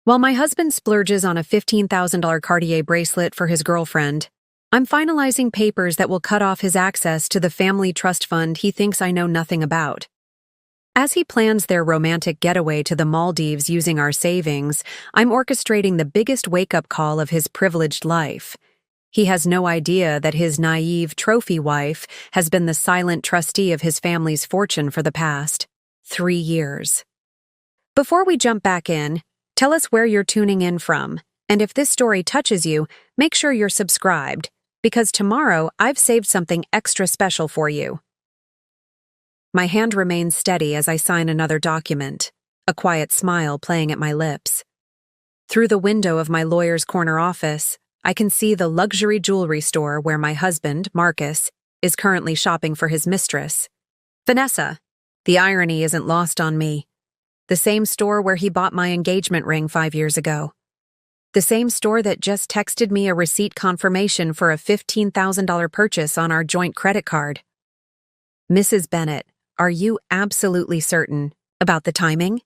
While my husband splurges on a $15,000 Cartier bracelet for his girlfriend, I'm finalizing papers that will cut off his access to the family trust fund he thinks I know nothing about. As he plans their romantic getaway to the Maldives using our savings, I'm orchestrating the biggest wake-up call of his privileged life. He has no idea that his naive trophy wife has been the silent trustee of his family's fortune for the past 3 years. Before we jump back in, tell us where you're tuning in from, and if this story touches you, make sure you're subscribed, because tomorrow I've saved something extra special for you. My hand remains steady as I sign another document, a quiet smile playing at my lips. Through the window of my lawyer's corner office, I can see the luxury jewelry store where my husband, Marcus, is currently shopping for his mistress, Vanessa. The irony isn't lost on me. The same store where he bought my engagement ring 5 years ago. The same store that just texted me a receipt confirmation for a $15,000 purchase on our joint credit card. Mrs. Bennett, are you absolutely certain about the timing?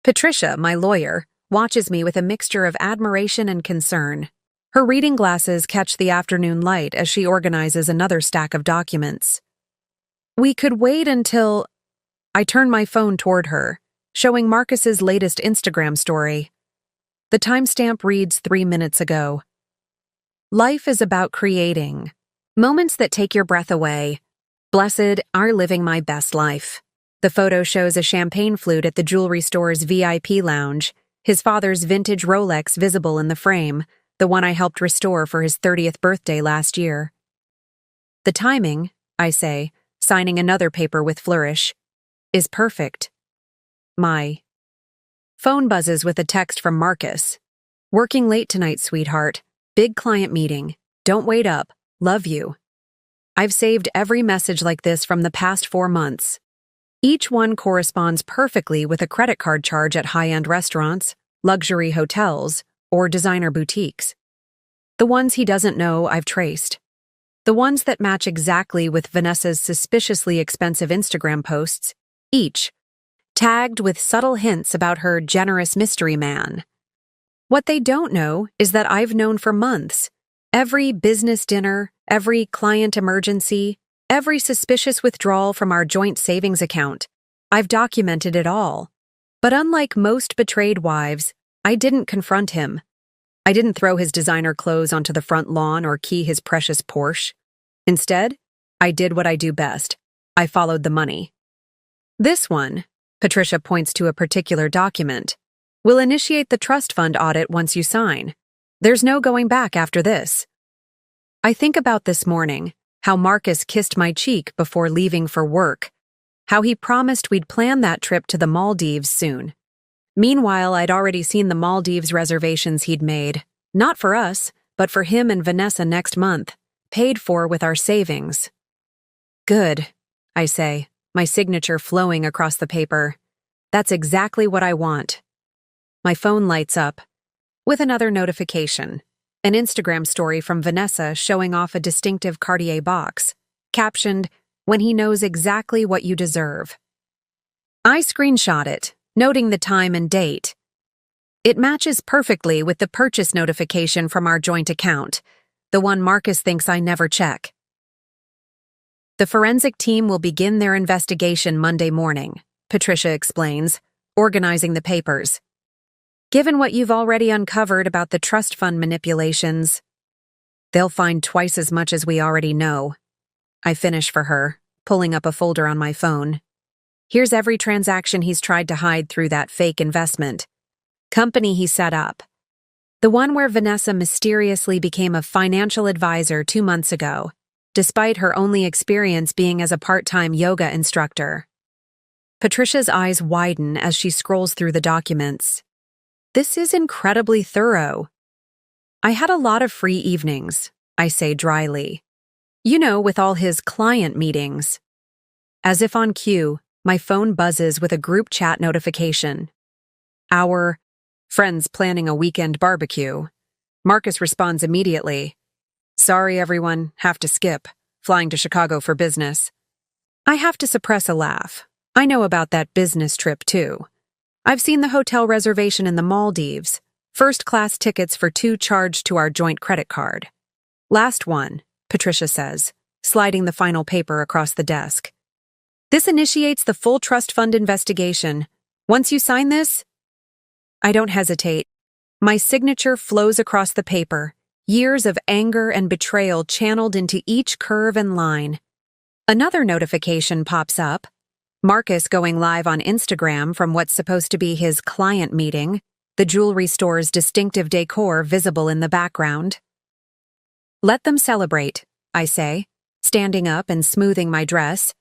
Patricia, my lawyer, watches me with a mixture of admiration and concern. Her reading glasses catch the afternoon light as she organizes another stack of documents. We could wait until... I turn my phone toward her, showing Marcus's latest Instagram story. The timestamp reads 3 minutes ago. Life is about creating moments that take your breath away. Blessed are living my best life. The photo shows a champagne flute at the jewelry store's VIP lounge, his father's vintage Rolex visible in the frame, the one I helped restore for his 30th birthday last year. The timing, I say, signing another paper with flourish, is perfect. My phone buzzes with a text from Marcus. Working late tonight, sweetheart. Big client meeting. Don't wait up. Love you. I've saved every message like this from the past 4 months. Each one corresponds perfectly with a credit card charge at high-end restaurants, luxury hotels, or designer boutiques. The ones he doesn't know, I've traced. The ones that match exactly with Vanessa's suspiciously expensive Instagram posts, each tagged with subtle hints about her generous mystery man. What they don't know is that I've known for months. Every business dinner, every client emergency, every suspicious withdrawal from our joint savings account. I've documented it all. But unlike most betrayed wives, I didn't confront him. I didn't throw his designer clothes onto the front lawn or key his precious Porsche. Instead, I did what I do best. I followed the money. This one, Patricia points to a particular document, will initiate the trust fund audit once you sign. There's no going back after this. I think about this morning, how Marcus kissed my cheek before leaving for work, how he promised we'd plan that trip to the Maldives soon. Meanwhile, I'd already seen the Maldives reservations he'd made, not for us, but for him and Vanessa next month, paid for with our savings. Good, I say, my signature flowing across the paper. That's exactly what I want. My phone lights up with another notification, an Instagram story from Vanessa showing off a distinctive Cartier box, captioned, "When he knows exactly what you deserve." I screenshot it, noting the time and date. It matches perfectly with the purchase notification from our joint account, the one Marcus thinks I never check. The forensic team will begin their investigation Monday morning, Patricia explains, organizing the papers. Given what you've already uncovered about the trust fund manipulations, they'll find twice as much as we already know. I finish for her, pulling up a folder on my phone. Here's every transaction he's tried to hide through that fake investment. Company he set up. The one where Vanessa mysteriously became a financial advisor 2 months ago, despite her only experience being as a part-time yoga instructor. Patricia's eyes widen as she scrolls through the documents. This is incredibly thorough. I had a lot of free evenings, I say dryly. You know, with all his client meetings. As if on cue, my phone buzzes with a group chat notification. Our friends planning a weekend barbecue. Marcus responds immediately. Sorry everyone, have to skip. Flying to Chicago for business. I have to suppress a laugh. I know about that business trip too. I've seen the hotel reservation in the Maldives. First-class tickets for 2 charged to our joint credit card. Last one, Patricia says, sliding the final paper across the desk. This initiates the full trust fund investigation. Once you sign this, I don't hesitate. My signature flows across the paper, years of anger and betrayal channeled into each curve and line. Another notification pops up. Marcus going live on Instagram from what's supposed to be his client meeting, the jewelry store's distinctive decor visible in the background. Let them celebrate, I say, standing up and smoothing my dress,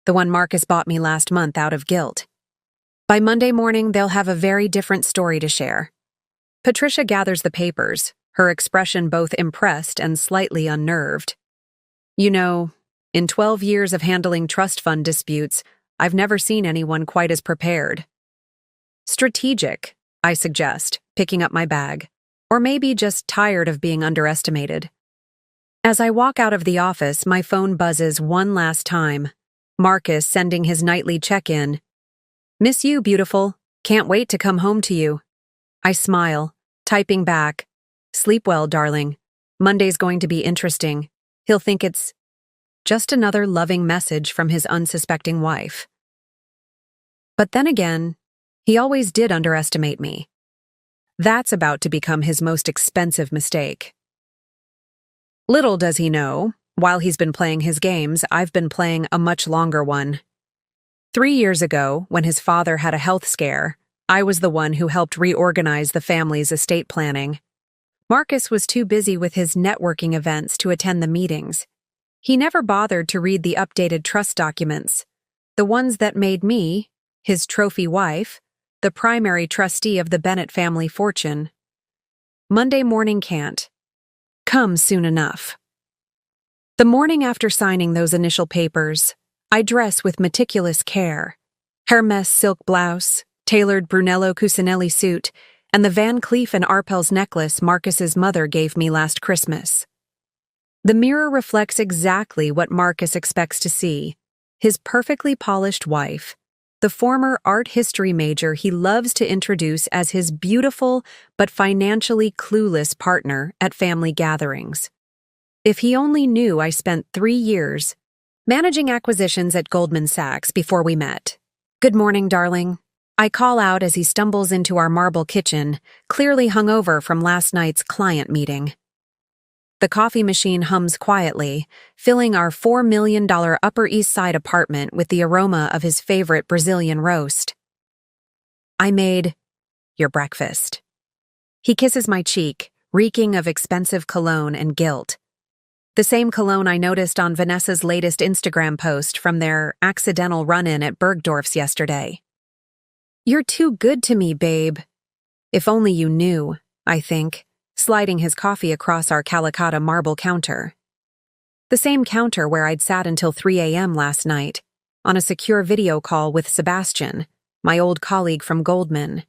the one Marcus bought me last month out of guilt. By Monday morning, they'll have a very different story to share. Patricia gathers the papers, her expression both impressed and slightly unnerved. You know, in 12 years of handling trust fund disputes, I've never seen anyone quite as prepared. Strategic, I suggest, picking up my bag, or maybe just tired of being underestimated. As I walk out of the office, my phone buzzes one last time. Marcus sending his nightly check-in. Miss you, beautiful. Can't wait to come home to you. I smile, typing back. Sleep well, darling. Monday's going to be interesting. He'll think it's just another loving message from his unsuspecting wife. But then again, he always did underestimate me. That's about to become his most expensive mistake. Little does he know, while he's been playing his games, I've been playing a much longer one. 3 years ago, when his father had a health scare, I was the one who helped reorganize the family's estate planning. Marcus was too busy with his networking events to attend the meetings. He never bothered to read the updated trust documents, the ones that made me, his trophy wife, the primary trustee of the Bennett family fortune. Monday morning can't come soon enough. The morning after signing those initial papers, I dress with meticulous care. Hermes silk blouse, tailored Brunello Cucinelli suit, and the Van Cleef & Arpels necklace Marcus's mother gave me last Christmas. The mirror reflects exactly what Marcus expects to see: his perfectly polished wife, the former art history major he loves to introduce as his beautiful but financially clueless partner at family gatherings. If he only knew I spent 3 years managing acquisitions at Goldman Sachs before we met. Good morning, darling. I call out as he stumbles into our marble kitchen, clearly hungover from last night's client meeting. The coffee machine hums quietly, filling our $4 million Upper East Side apartment with the aroma of his favorite Brazilian roast. I made your breakfast. He kisses my cheek, reeking of expensive cologne and guilt. The same cologne I noticed on Vanessa's latest Instagram post from their accidental run-in at Bergdorf's yesterday. You're too good to me, babe. If only you knew, I think, sliding his coffee across our Calicotta marble counter. The same counter where I'd sat until 3 a.m. last night, on a secure video call with Sebastian, my old colleague from Goldman.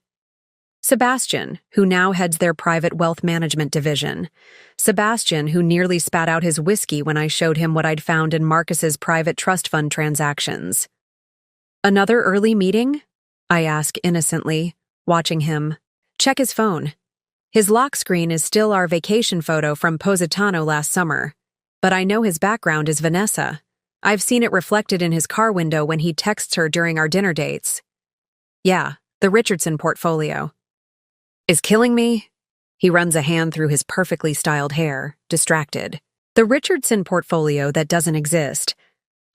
Sebastian, who now heads their private wealth management division. Sebastian, who nearly spat out his whiskey when I showed him what I'd found in Marcus's private trust fund transactions. Another early meeting? I ask innocently, watching him. Check his phone. His lock screen is still our vacation photo from Positano last summer, but I know his background is Vanessa. I've seen it reflected in his car window when he texts her during our dinner dates. Yeah, the Richardson portfolio. Is killing me? He runs a hand through his perfectly styled hair, distracted. The Richardson portfolio that doesn't exist.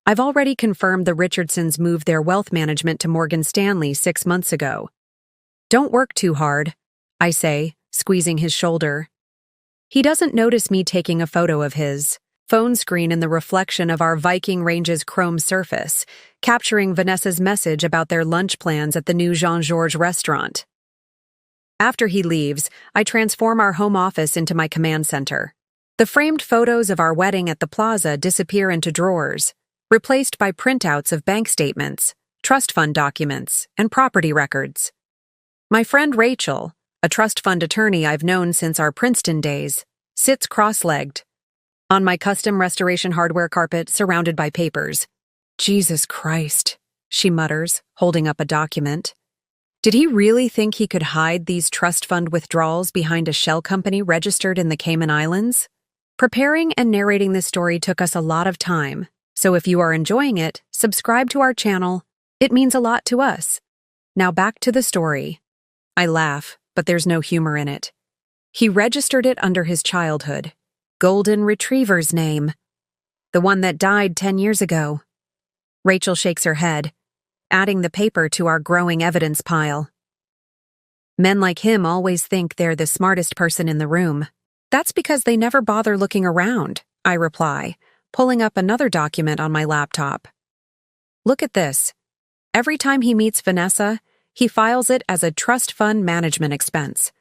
I've already confirmed the Richardsons moved their wealth management to Morgan Stanley 6 months ago. Don't work too hard, I say, squeezing his shoulder. He doesn't notice me taking a photo of his phone screen in the reflection of our Viking Range's chrome surface, capturing Vanessa's message about their lunch plans at the new Jean-Georges restaurant. After he leaves, I transform our home office into my command center. The framed photos of our wedding at the plaza disappear into drawers, replaced by printouts of bank statements, trust fund documents, and property records. My friend Rachel, a trust fund attorney I've known since our Princeton days, sits cross-legged on my custom restoration hardware carpet surrounded by papers. Jesus Christ, she mutters, holding up a document. Did he really think he could hide these trust fund withdrawals behind a shell company registered in the Cayman Islands? Preparing and narrating this story took us a lot of time, so if you are enjoying it, subscribe to our channel. It means a lot to us. Now back to the story. I laugh, but there's no humor in it. He registered it under his childhood. Golden Retriever's name. The one that died 10 years ago. Rachel shakes her head, adding the paper to our growing evidence pile. Men like him always think they're the smartest person in the room. That's because they never bother looking around, I reply, pulling up another document on my laptop. Look at this. Every time he meets Vanessa, he files it as a trust fund management expense.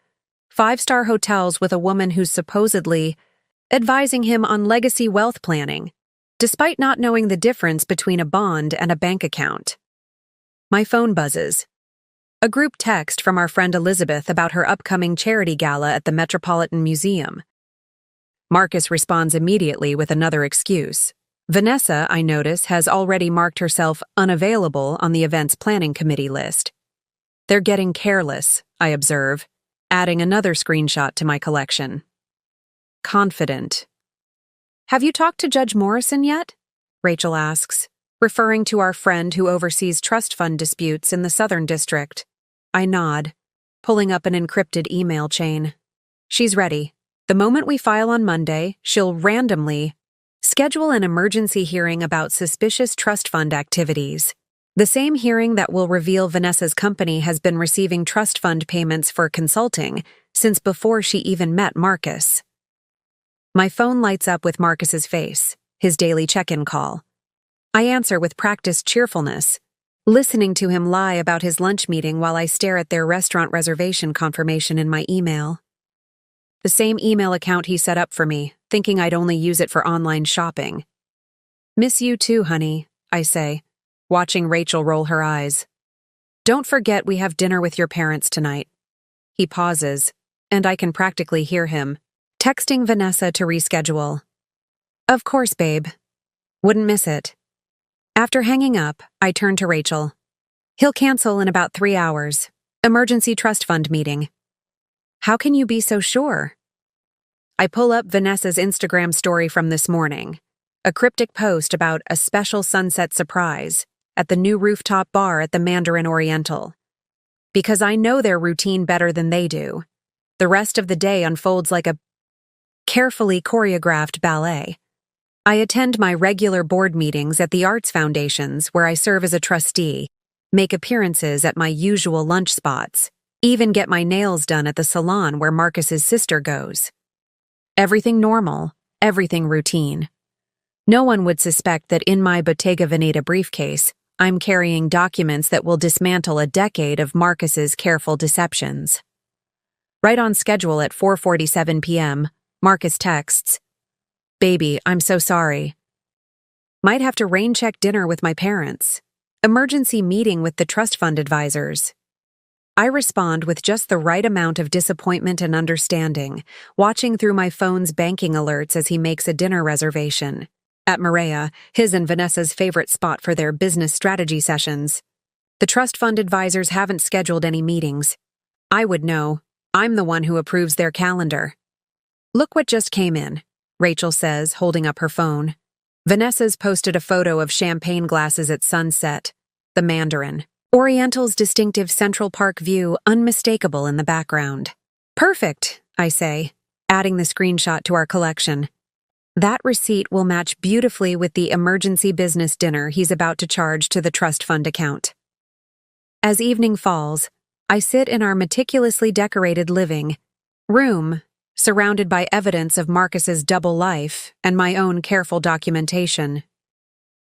5-star hotels with a woman who's supposedly advising him on legacy wealth planning, despite not knowing the difference between a bond and a bank account. My phone buzzes. A group text from our friend Elizabeth about her upcoming charity gala at the Metropolitan Museum. Marcus responds immediately with another excuse. Vanessa, I notice, has already marked herself unavailable on the event's planning committee list. They're getting careless, I observe, adding another screenshot to my collection. Confident. Have you talked to Judge Morrison yet? Rachel asks, referring to our friend who oversees trust fund disputes in the Southern District. I nod, pulling up an encrypted email chain. She's ready. The moment we file on Monday, she'll randomly schedule an emergency hearing about suspicious trust fund activities. The same hearing that will reveal Vanessa's company has been receiving trust fund payments for consulting since before she even met Marcus. My phone lights up with Marcus's face, his daily check-in call. I answer with practiced cheerfulness, listening to him lie about his lunch meeting while I stare at their restaurant reservation confirmation in my email. The same email account he set up for me, thinking I'd only use it for online shopping. Miss you too, honey, I say, watching Rachel roll her eyes. Don't forget we have dinner with your parents tonight. He pauses, and I can practically hear him, texting Vanessa to reschedule. Of course, babe. Wouldn't miss it. After hanging up, I turn to Rachel. He'll cancel in about 3 hours. Emergency trust fund meeting. How can you be so sure? I pull up Vanessa's Instagram story from this morning. A cryptic post about a special sunset surprise at the new rooftop bar at the Mandarin Oriental. Because I know their routine better than they do, the rest of the day unfolds like a carefully choreographed ballet. I attend my regular board meetings at the Arts Foundations where I serve as a trustee, make appearances at my usual lunch spots, even get my nails done at the salon where Marcus's sister goes. Everything normal, everything routine. No one would suspect that in my Bottega Veneta briefcase, I'm carrying documents that will dismantle a decade of Marcus's careful deceptions. Right on schedule at 4:47 p.m., Marcus texts, Baby, I'm so sorry. Might have to rain-check dinner with my parents. Emergency meeting with the trust fund advisors. I respond with just the right amount of disappointment and understanding, watching through my phone's banking alerts as he makes a dinner reservation. At Marea, his and Vanessa's favorite spot for their business strategy sessions. The trust fund advisors haven't scheduled any meetings. I would know. I'm the one who approves their calendar. Look what just came in, Rachel says, holding up her phone. Vanessa's posted a photo of champagne glasses at sunset, the Mandarin. Oriental's distinctive Central Park view unmistakable in the background. Perfect, I say, adding the screenshot to our collection. That receipt will match beautifully with the emergency business dinner he's about to charge to the trust fund account. As evening falls, I sit in our meticulously decorated living room, surrounded by evidence of Marcus's double life and my own careful documentation.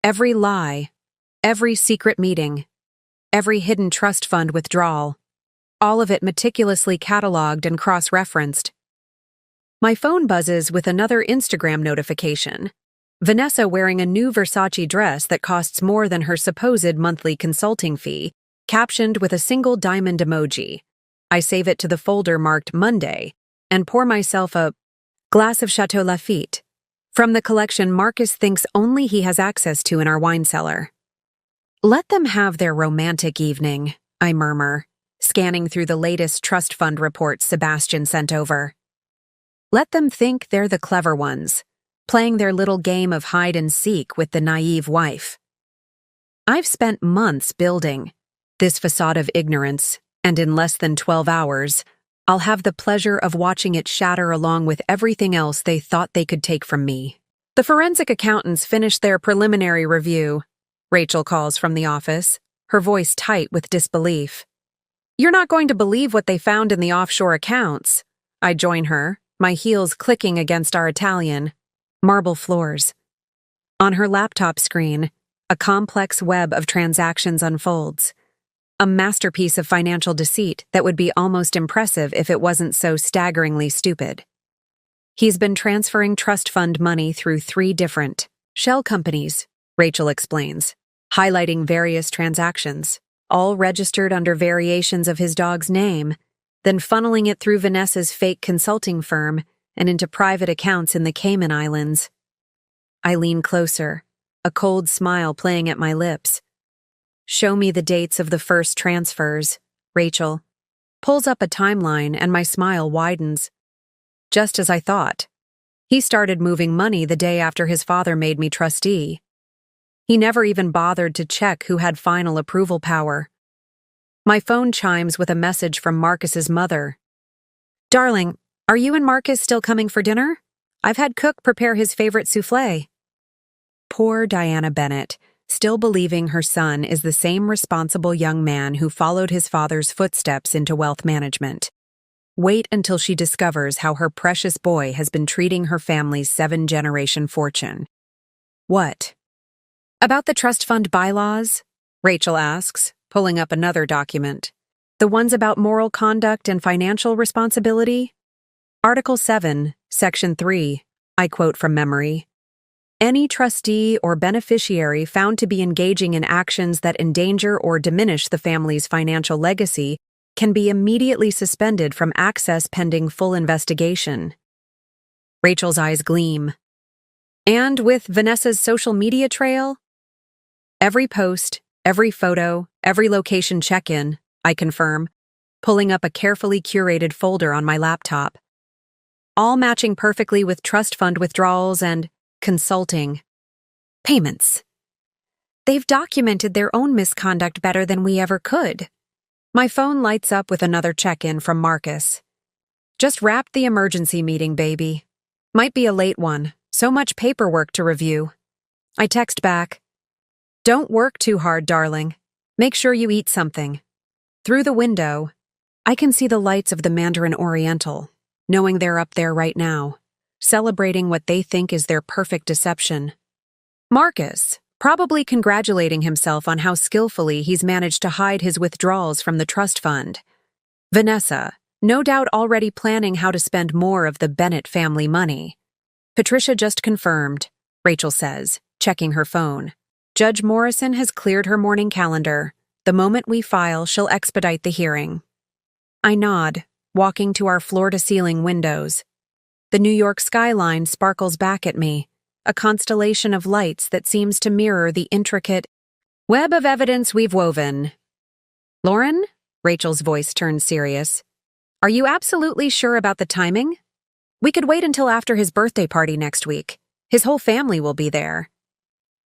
Every lie, every secret meeting, every hidden trust fund withdrawal, all of it meticulously cataloged and cross-referenced. My phone buzzes with another Instagram notification. Vanessa wearing a new Versace dress that costs more than her supposed monthly consulting fee, captioned with a single diamond emoji. I save it to the folder marked Monday and pour myself a glass of Chateau Lafite from the collection Marcus thinks only he has access to in our wine cellar. Let them have their romantic evening, I murmur, scanning through the latest trust fund reports Sebastian sent over. Let them think they're the clever ones, playing their little game of hide and seek with the naive wife. I've spent months building this facade of ignorance, and in less than 12 hours, I'll have the pleasure of watching it shatter along with everything else they thought they could take from me. The forensic accountants finished their preliminary review, Rachel calls from the office, her voice tight with disbelief. You're not going to believe what they found in the offshore accounts. I join her, my heels clicking against our Italian marble floors. On her laptop screen, a complex web of transactions unfolds. A masterpiece of financial deceit that would be almost impressive if it wasn't so staggeringly stupid. He's been transferring trust fund money through 3 different shell companies, Rachel explains, highlighting various transactions, all registered under variations of his dog's name, then funneling it through Vanessa's fake consulting firm and into private accounts in the Cayman Islands. I lean closer, a cold smile playing at my lips. Show me the dates of the first transfers, Rachel. Pulls up a timeline and my smile widens. Just as I thought. He started moving money the day after his father made me trustee. He never even bothered to check who had final approval power. My phone chimes with a message from Marcus's mother. Darling, are you and Marcus still coming for dinner? I've had Cook prepare his favorite soufflé. Poor Diana Bennett, still believing her son is the same responsible young man who followed his father's footsteps into wealth management. Wait until she discovers how her precious boy has been treating her family's 7-generation fortune. What? About the trust fund bylaws? Rachel asks, pulling up another document. The ones about moral conduct and financial responsibility? Article 7, Section 3, I quote from memory. Any trustee or beneficiary found to be engaging in actions that endanger or diminish the family's financial legacy can be immediately suspended from access pending full investigation. Rachel's eyes gleam. And with Vanessa's social media trail? Every post, every photo, every location check-in, I confirm, pulling up a carefully curated folder on my laptop. All matching perfectly with trust fund withdrawals and consulting payments. They've documented their own misconduct better than we ever could. My phone lights up with another check-in from Marcus. Just wrapped the emergency meeting, baby. Might be a late one, so much paperwork to review. I text back. Don't work too hard, darling. Make sure you eat something. Through the window, I can see the lights of the Mandarin Oriental, knowing they're up there right now, celebrating what they think is their perfect deception. Marcus, probably congratulating himself on how skillfully he's managed to hide his withdrawals from the trust fund. Vanessa, no doubt already planning how to spend more of the Bennett family money. Patricia just confirmed, Rachel says, checking her phone. Judge Morrison has cleared her morning calendar. The moment we file, she'll expedite the hearing. I nod, walking to our floor-to-ceiling windows. The New York skyline sparkles back at me, a constellation of lights that seems to mirror the intricate web of evidence we've woven. Lauren? Rachel's voice turned serious. Are you absolutely sure about the timing? We could wait until after his birthday party next week. His whole family will be there.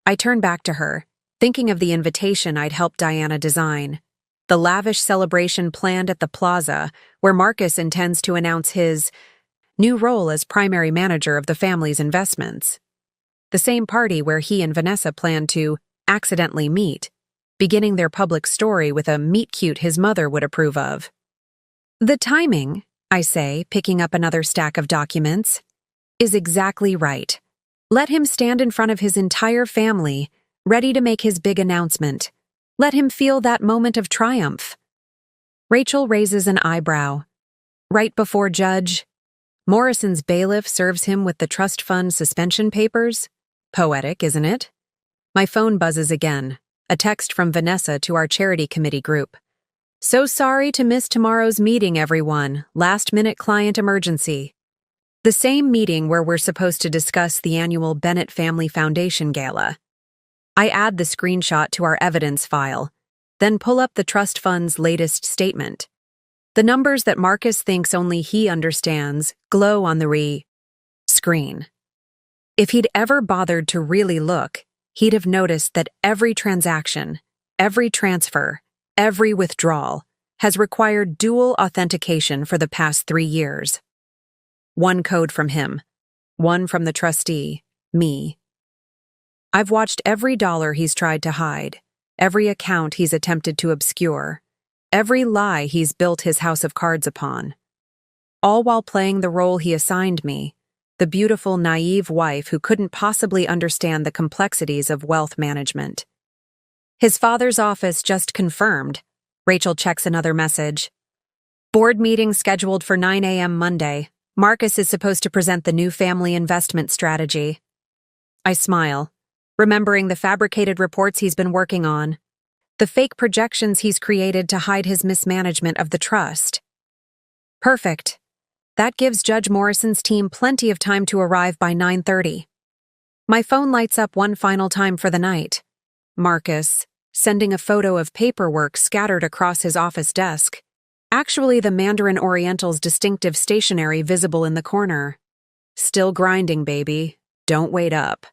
I turn back to her, thinking of the invitation I'd helped Diana design. The lavish celebration planned at the plaza, where Marcus intends to announce his new role as primary manager of the family's investments. The same party where he and Vanessa plan to accidentally meet, beginning their public story with a meet-cute his mother would approve of. The timing, I say, picking up another stack of documents, is exactly right. Let him stand in front of his entire family, ready to make his big announcement. Let him feel that moment of triumph. Rachel raises an eyebrow. Right before Judge Morrison's bailiff serves him with the trust fund suspension papers? Poetic, isn't it? My phone buzzes again, a text from Vanessa to our charity committee group. So sorry to miss tomorrow's meeting, everyone. Last-minute client emergency. The same meeting where we're supposed to discuss the annual Bennett Family Foundation Gala. I add the screenshot to our evidence file, then pull up the trust fund's latest statement. The numbers that Marcus thinks only he understands glow on the screen. If he'd ever bothered to really look, he'd have noticed that every transaction, every transfer, every withdrawal has required dual authentication for the past 3 years. One code from him, one from the trustee, me. I've watched every dollar he's tried to hide, every account he's attempted to obscure, every lie he's built his house of cards upon. All while playing the role he assigned me, the beautiful, naive wife who couldn't possibly understand the complexities of wealth management. His father's office just confirmed. Rachel checks another message. Board meeting scheduled for 9 a.m. Monday. Marcus is supposed to present the new family investment strategy. I smile, remembering the fabricated reports he's been working on, the fake projections he's created to hide his mismanagement of the trust. Perfect. That gives Judge Morrison's team plenty of time to arrive by 9:30. My phone lights up one final time for the night. Marcus, sending a photo of paperwork scattered across his office desk. Actually, the Mandarin Oriental's distinctive stationery visible in the corner. Still grinding, baby. Don't wait up.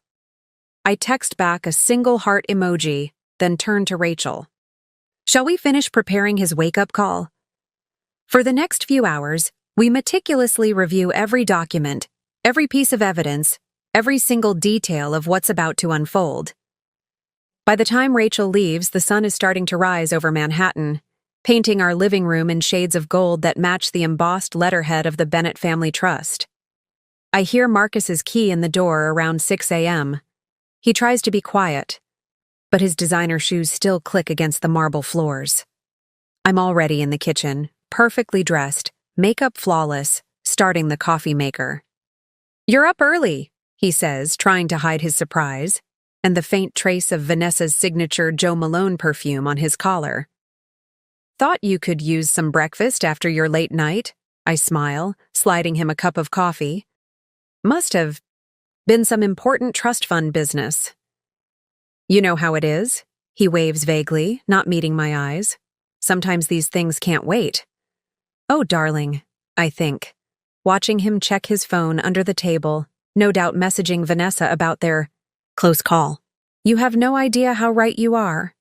I text back a single heart emoji, then turn to Rachel. Shall we finish preparing his wake-up call? For the next few hours, we meticulously review every document, every piece of evidence, every single detail of what's about to unfold. By the time Rachel leaves, the sun is starting to rise over Manhattan, painting our living room in shades of gold that match the embossed letterhead of the Bennett Family Trust. I hear Marcus's key in the door around 6 a.m. He tries to be quiet, but his designer shoes still click against the marble floors. I'm already in the kitchen, perfectly dressed, makeup flawless, starting the coffee maker. "You're up early," he says, trying to hide his surprise, and the faint trace of Vanessa's signature Jo Malone perfume on his collar. "Thought you could use some breakfast after your late night," I smile, sliding him a cup of coffee. "Must have been some important trust fund business." "You know how it is," he waves vaguely, not meeting my eyes. "Sometimes these things can't wait." "Oh, darling," I think, watching him check his phone under the table, no doubt messaging Vanessa about their close call. "You have no idea how right you are.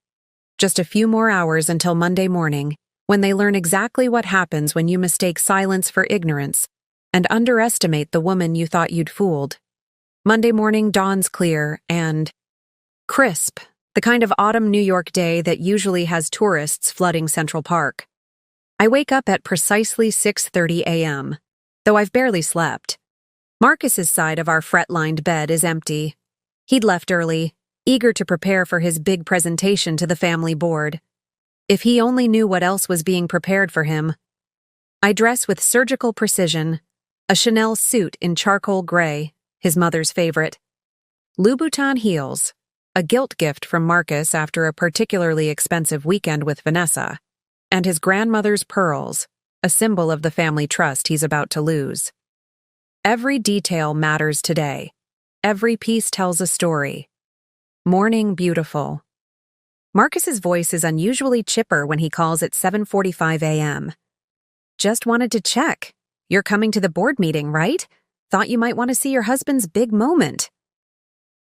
Just a few more hours until Monday morning, when they learn exactly what happens when you mistake silence for ignorance and underestimate the woman you thought you'd fooled. Monday morning dawns clear and crisp, the kind of autumn New York day that usually has tourists flooding Central Park. I wake up at precisely 6:30 a.m., though I've barely slept. Marcus's side of our fret-lined bed is empty. He'd left early, eager to prepare for his big presentation to the family board. If he only knew what else was being prepared for him. I dress with surgical precision, a Chanel suit in charcoal gray, his mother's favorite. Louboutin heels, a guilt gift from Marcus after a particularly expensive weekend with Vanessa, and his grandmother's pearls, a symbol of the family trust he's about to lose. Every detail matters today. Every piece tells a story. Morning beautiful. Marcus's voice is unusually chipper when he calls at 7:45 a.m. "Just wanted to check. You're coming to the board meeting, right? Thought you might want to see your husband's big moment."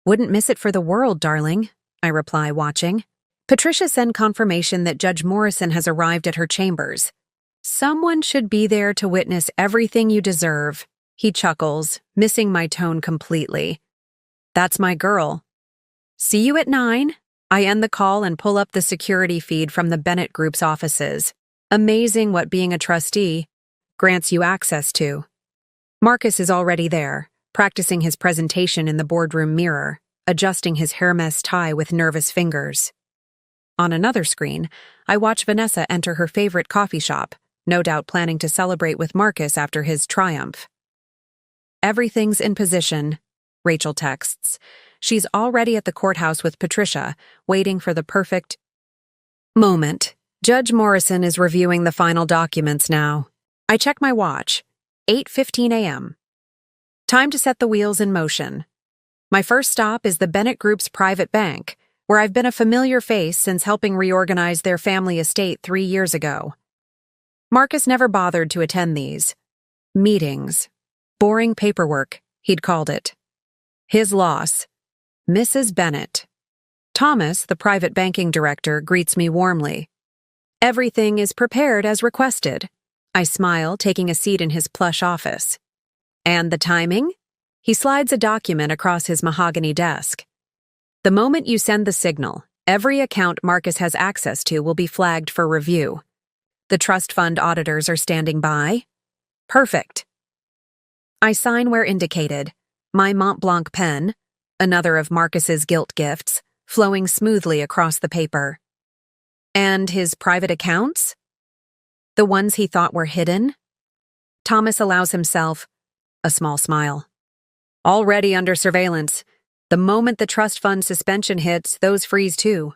"Wouldn't miss it for the world, darling," I reply, watching. Patricia sent confirmation that Judge Morrison has arrived at her chambers. "Someone should be there to witness everything you deserve," he chuckles, missing my tone completely. "That's my girl." "See you at 9. I end the call and pull up the security feed from the Bennett Group's offices. Amazing what being a trustee grants you access to. Marcus is already there, practicing his presentation in the boardroom mirror, adjusting his Hermes tie with nervous fingers. On another screen, I watch Vanessa enter her favorite coffee shop, no doubt planning to celebrate with Marcus after his triumph. "Everything's in position," Rachel texts. She's already at the courthouse with Patricia, waiting for the perfect moment. Judge Morrison is reviewing the final documents now. I check my watch. 8:15 a.m. Time to set the wheels in motion. My first stop is the Bennett Group's private bank, where I've been a familiar face since helping reorganize their family estate 3 years ago. Marcus never bothered to attend these meetings. Boring paperwork, he'd called it. His loss. Mrs. Bennet. Thomas, the private banking director, greets me warmly. Everything is prepared as requested. I smile, taking a seat in his plush office. And the timing? He slides a document across his mahogany desk. The moment you send the signal, every account Marcus has access to will be flagged for review. The trust fund auditors are standing by. Perfect. I sign where indicated, my Mont Blanc pen, another of Marcus's gilt gifts, flowing smoothly across the paper. And his private accounts? The ones he thought were hidden? Thomas allows himself a small smile. Already under surveillance. The moment the trust fund suspension hits, those freeze too.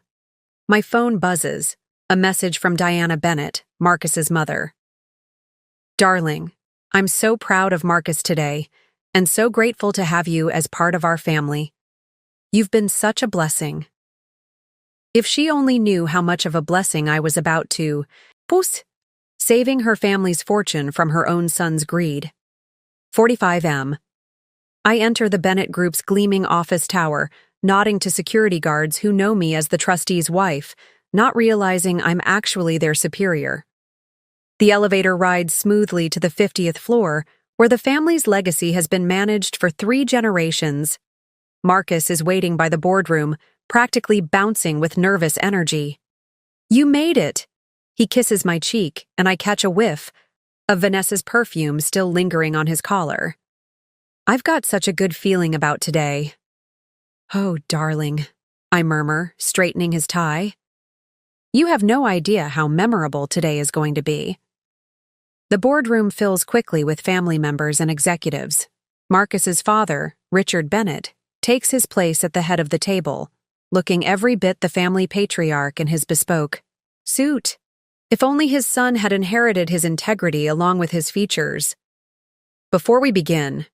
My phone buzzes. A message from Diana Bennet, Marcus's mother. Darling, I'm so proud of Marcus today, and so grateful to have you as part of our family. You've been such a blessing. If she only knew how much of a blessing I was about to saving her family's fortune from her own son's greed. 45M. I enter the Bennet Group's gleaming office tower, nodding to security guards who know me as the trustee's wife, not realizing I'm actually their superior. The elevator rides smoothly to the 50th floor, where the family's legacy has been managed for 3 generations. Marcus is waiting by the boardroom, practically bouncing with nervous energy. You made it! He kisses my cheek, and I catch a whiff of Vanessa's perfume still lingering on his collar. I've got such a good feeling about today. Oh, darling, I murmur, straightening his tie. You have no idea how memorable today is going to be. The boardroom fills quickly with family members and executives. Marcus's father, Richard Bennet, takes his place at the head of the table, looking every bit the family patriarch in his bespoke suit. If only his son had inherited his integrity along with his features. Before we begin,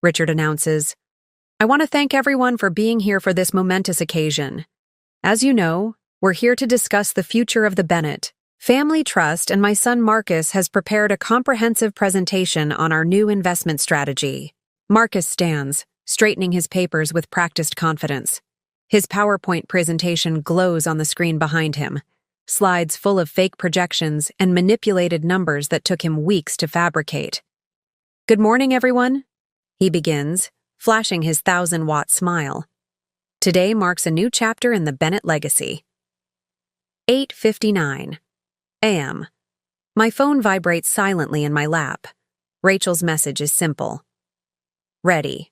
Richard announces, I want to thank everyone for being here for this momentous occasion. As you know, we're here to discuss the future of the Bennet Family Trust, and my son Marcus has prepared a comprehensive presentation on our new investment strategy. Marcus stands, straightening his papers with practiced confidence. His PowerPoint presentation glows on the screen behind him, slides full of fake projections and manipulated numbers that took him weeks to fabricate. Good morning, everyone, he begins, flashing his 1,000-watt smile. Today marks a new chapter in the Bennet legacy. 8:59 a.m. My phone vibrates silently in my lap. Rachel's message is simple. Ready.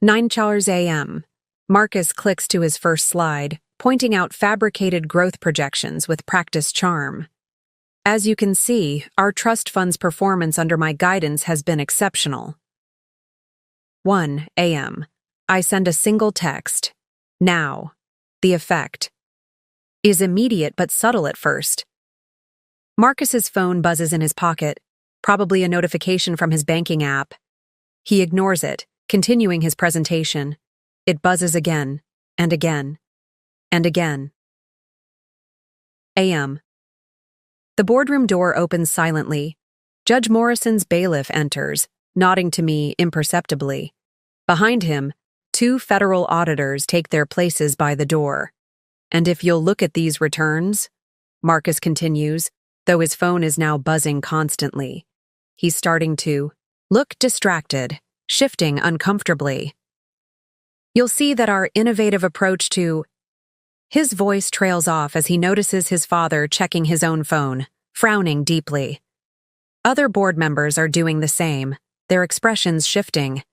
9:00 a.m. Marcus clicks to his first slide, pointing out fabricated growth projections with practiced charm. As you can see, our trust fund's performance under my guidance has been exceptional. 1 a.m. I send a single text. Now. The effect is immediate but subtle at first. Marcus's phone buzzes in his pocket, probably a notification from his banking app. He ignores it, continuing his presentation. It buzzes again, and again, and again. A.M. The boardroom door opens silently. Judge Morrison's bailiff enters, nodding to me imperceptibly. Behind him, 2 federal auditors take their places by the door. And if you'll look at these returns, Marcus continues, though his phone is now buzzing constantly. He's starting to look distracted, shifting uncomfortably. You'll see that our innovative approach to... His voice trails off as he notices his father checking his own phone, frowning deeply. Other board members are doing the same, their expressions shifting,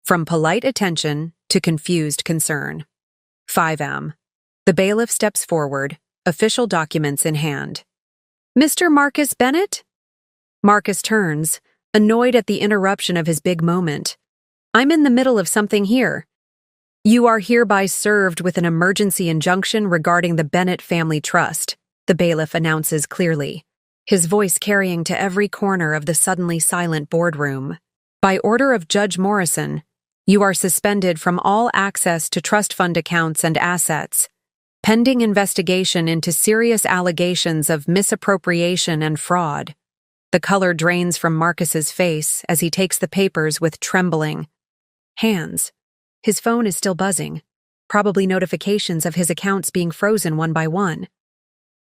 from polite attention to confused concern. 5M. The bailiff steps forward, official documents in hand. Mr. Marcus Bennet? Marcus turns, annoyed at the interruption of his big moment. I'm in the middle of something here. You are hereby served with an emergency injunction regarding the Bennet Family Trust, the bailiff announces clearly, his voice carrying to every corner of the suddenly silent boardroom. By order of Judge Morrison, you are suspended from all access to trust fund accounts and assets, pending investigation into serious allegations of misappropriation and fraud. The color drains from Marcus's face as he takes the papers with trembling hands. His phone is still buzzing, probably notifications of his accounts being frozen one by one.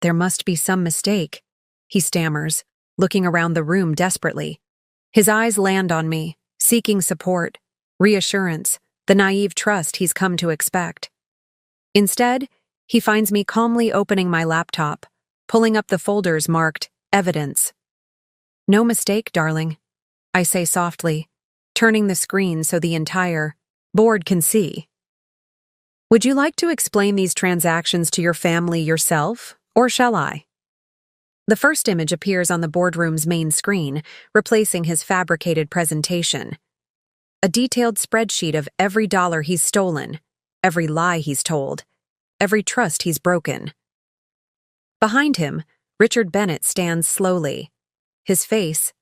There must be some mistake, he stammers, looking around the room desperately. His eyes land on me, seeking support, reassurance, the naive trust he's come to expect. Instead, he finds me calmly opening my laptop, pulling up the folders marked Evidence. No mistake, darling, I say softly, turning the screen so the entire board can see. Would you like to explain these transactions to your family yourself, or shall I? The first image appears on the boardroom's main screen, replacing his fabricated presentation. A detailed spreadsheet of every dollar he's stolen, every lie he's told, every trust he's broken. Behind him, Richard Bennett stands slowly, his face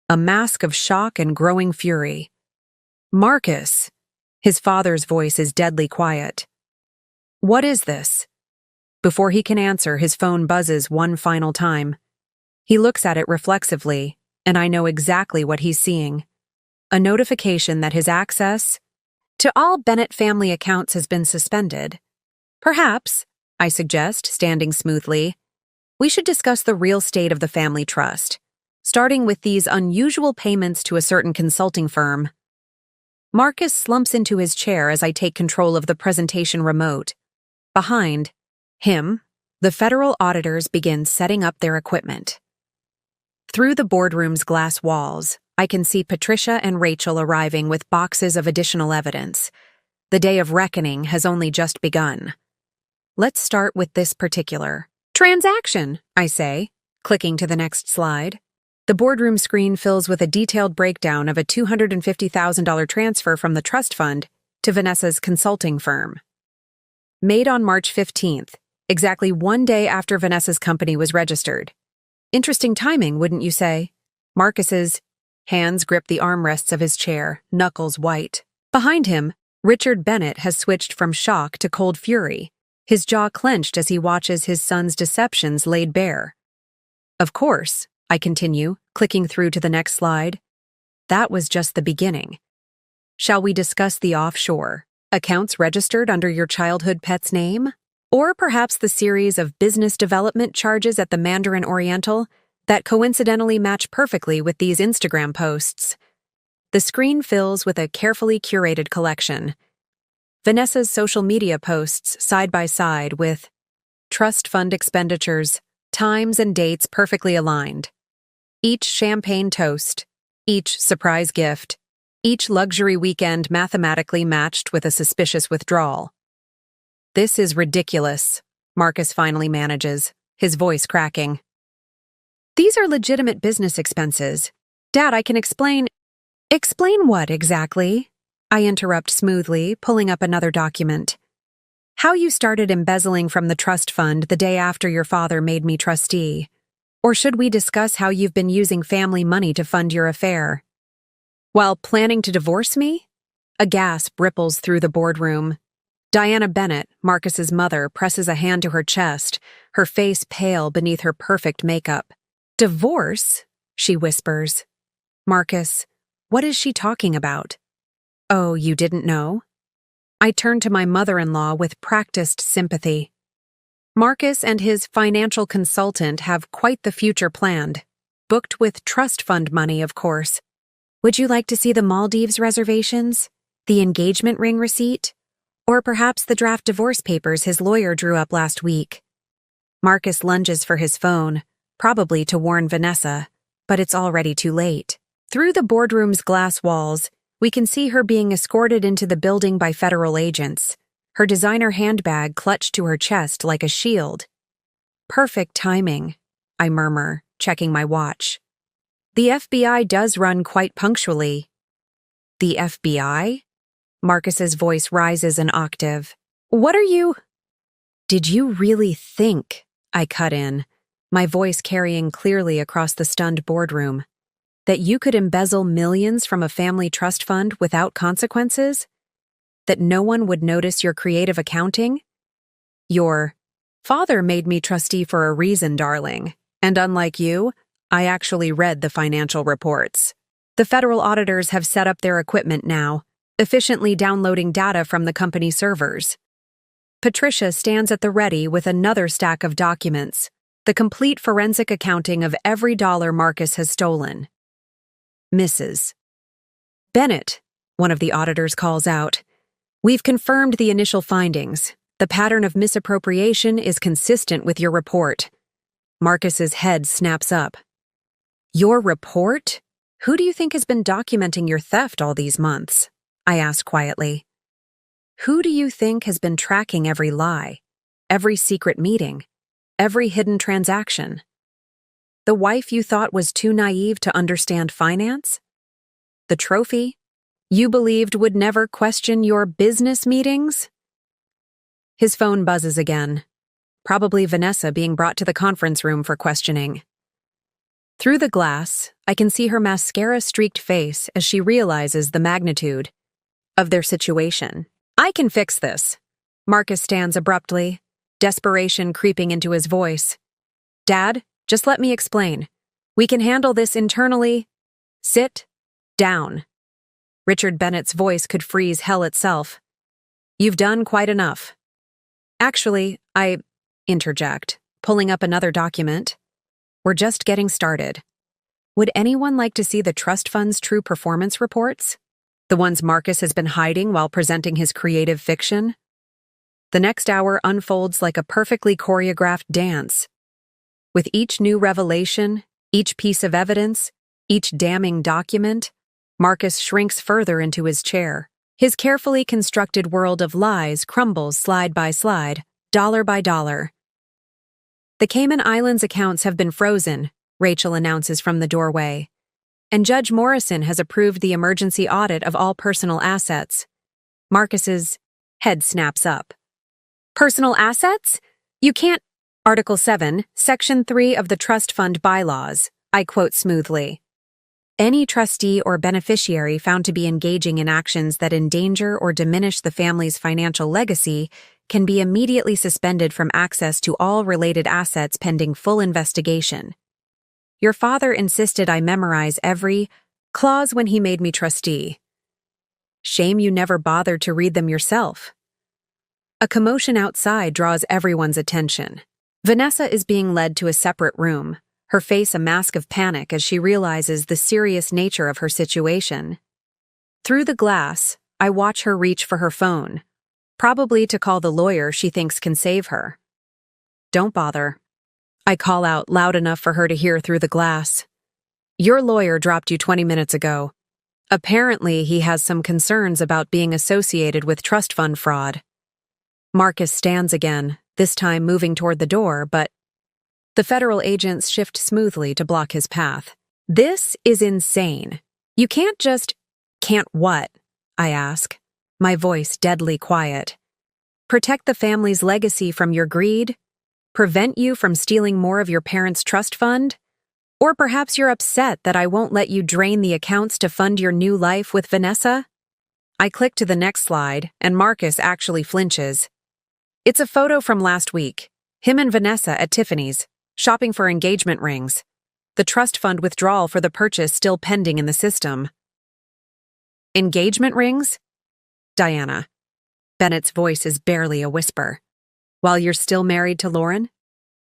a mask of shock and growing fury. Marcus! His father's voice is deadly quiet. What is this? Before he can answer, his phone buzzes one final time. He looks at it reflexively, and I know exactly what he's seeing. A notification that his access to all Bennett family accounts has been suspended. Perhaps, I suggest, standing smoothly, we should discuss the real state of the family trust, starting with these unusual payments to a certain consulting firm. Marcus slumps into his chair as I take control of the presentation remote. Behind him, the federal auditors begin setting up their equipment. Through the boardroom's glass walls, I can see Patricia and Rachel arriving with boxes of additional evidence. The day of reckoning has only just begun. Let's start with this particular transaction, I say, clicking to the next slide. The boardroom screen fills with a detailed breakdown of a $250,000 transfer from the trust fund to Vanessa's consulting firm. Made on March 15th, exactly one day after Vanessa's company was registered. Interesting timing, wouldn't you say? Marcus's hands grip the armrests of his chair, knuckles white. Behind him, Richard Bennett has switched from shock to cold fury, his jaw clenched as he watches his son's deceptions laid bare. Of course, I continue, clicking through to the next slide. That was just the beginning. Shall we discuss the offshore accounts registered under your childhood pet's name? Or perhaps the series of business development charges at the Mandarin Oriental that coincidentally match perfectly with these Instagram posts? The screen fills with a carefully curated collection. Vanessa's social media posts side by side with trust fund expenditures, times and dates perfectly aligned. Each champagne toast, each surprise gift, each luxury weekend mathematically matched with a suspicious withdrawal. This is ridiculous, Marcus finally manages, his voice cracking. These are legitimate business expenses. Dad, I can explain. Explain what exactly? I interrupt smoothly, pulling up another document. How you started embezzling from the trust fund the day after your father made me trustee. Or should we discuss how you've been using family money to fund your affair? While planning to divorce me? A gasp ripples through the boardroom. Diana Bennett, Marcus's mother, presses a hand to her chest, her face pale beneath her perfect makeup. Divorce? She whispers. Marcus, what is she talking about? Oh, you didn't know? I turn to my mother-in-law with practiced sympathy. Marcus and his financial consultant have quite the future planned, booked with trust fund money, of course. Would you like to see the Maldives reservations? The engagement ring receipt? Or perhaps the draft divorce papers his lawyer drew up last week? Marcus lunges for his phone, probably to warn Vanessa, but it's already too late. Through the boardroom's glass walls, we can see her being escorted into the building by federal agents, her designer handbag clutched to her chest like a shield. Perfect timing, I murmur, checking my watch. The FBI does run quite punctually. The FBI? Marcus's voice rises an octave. What are you? Did you really think? I cut in, my voice carrying clearly across the stunned boardroom. That you could embezzle millions from a family trust fund without consequences? That no one would notice your creative accounting? Your father made me trustee for a reason, darling, and unlike you, I actually read the financial reports. The federal auditors have set up their equipment now, efficiently downloading data from the company servers. Patricia stands at the ready with another stack of documents, the complete forensic accounting of every dollar Marcus has stolen. Mrs. Bennett, one of the auditors calls out, "We've confirmed the initial findings. The pattern of misappropriation is consistent with your report." Marcus's head snaps up. "Your report? Who do you think has been documenting your theft all these months?" I ask quietly. "Who do you think has been tracking every lie, every secret meeting, every hidden transaction? The wife you thought was too naive to understand finance? The trophy you believed would never question your business meetings?" His phone buzzes again. Probably Vanessa being brought to the conference room for questioning. Through the glass, I can see her mascara-streaked face as she realizes the magnitude of their situation. "I can fix this." Marcus stands abruptly, desperation creeping into his voice. "Dad, just let me explain. We can handle this internally. Sit down." Richard Bennett's voice could freeze hell itself. "You've done quite enough." "Actually, I interject, pulling up another document. "We're just getting started. Would anyone like to see the trust fund's true performance reports? The ones Marcus has been hiding while presenting his creative fiction?" The next hour unfolds like a perfectly choreographed dance. With each new revelation, each piece of evidence, each damning document, Marcus shrinks further into his chair. His carefully constructed world of lies crumbles slide by slide, dollar by dollar. "The Cayman Islands accounts have been frozen," Rachel announces from the doorway. "And Judge Morrison has approved the emergency audit of all personal assets." Marcus's head snaps up. "Personal assets? You can't—" Article 7, Section 3 of the Trust Fund Bylaws, I quote smoothly. "Any trustee or beneficiary found to be engaging in actions that endanger or diminish the family's financial legacy can be immediately suspended from access to all related assets pending full investigation. Your father insisted I memorize every clause when he made me trustee. Shame you never bothered to read them yourself." A commotion outside draws everyone's attention. Vanessa is being led to a separate room, her face a mask of panic as she realizes the serious nature of her situation. Through the glass, I watch her reach for her phone, probably to call the lawyer she thinks can save her. "Don't bother." I call out loud enough for her to hear through the glass. "Your lawyer dropped you 20 minutes ago. Apparently, he has some concerns about being associated with trust fund fraud." Marcus stands again, this time moving toward the door, but the federal agents shift smoothly to block his path. "This is insane. You can't just—" "Can't what?" I ask, my voice deadly quiet. "Protect the family's legacy from your greed? Prevent you from stealing more of your parents' trust fund? Or perhaps you're upset that I won't let you drain the accounts to fund your new life with Vanessa?" I click to the next slide, and Marcus actually flinches. It's a photo from last week. Him and Vanessa at Tiffany's, shopping for engagement rings. The trust fund withdrawal for the purchase still pending in the system. "Engagement rings?" "Diana." Bennett's voice is barely a whisper. "While you're still married to Lauren?"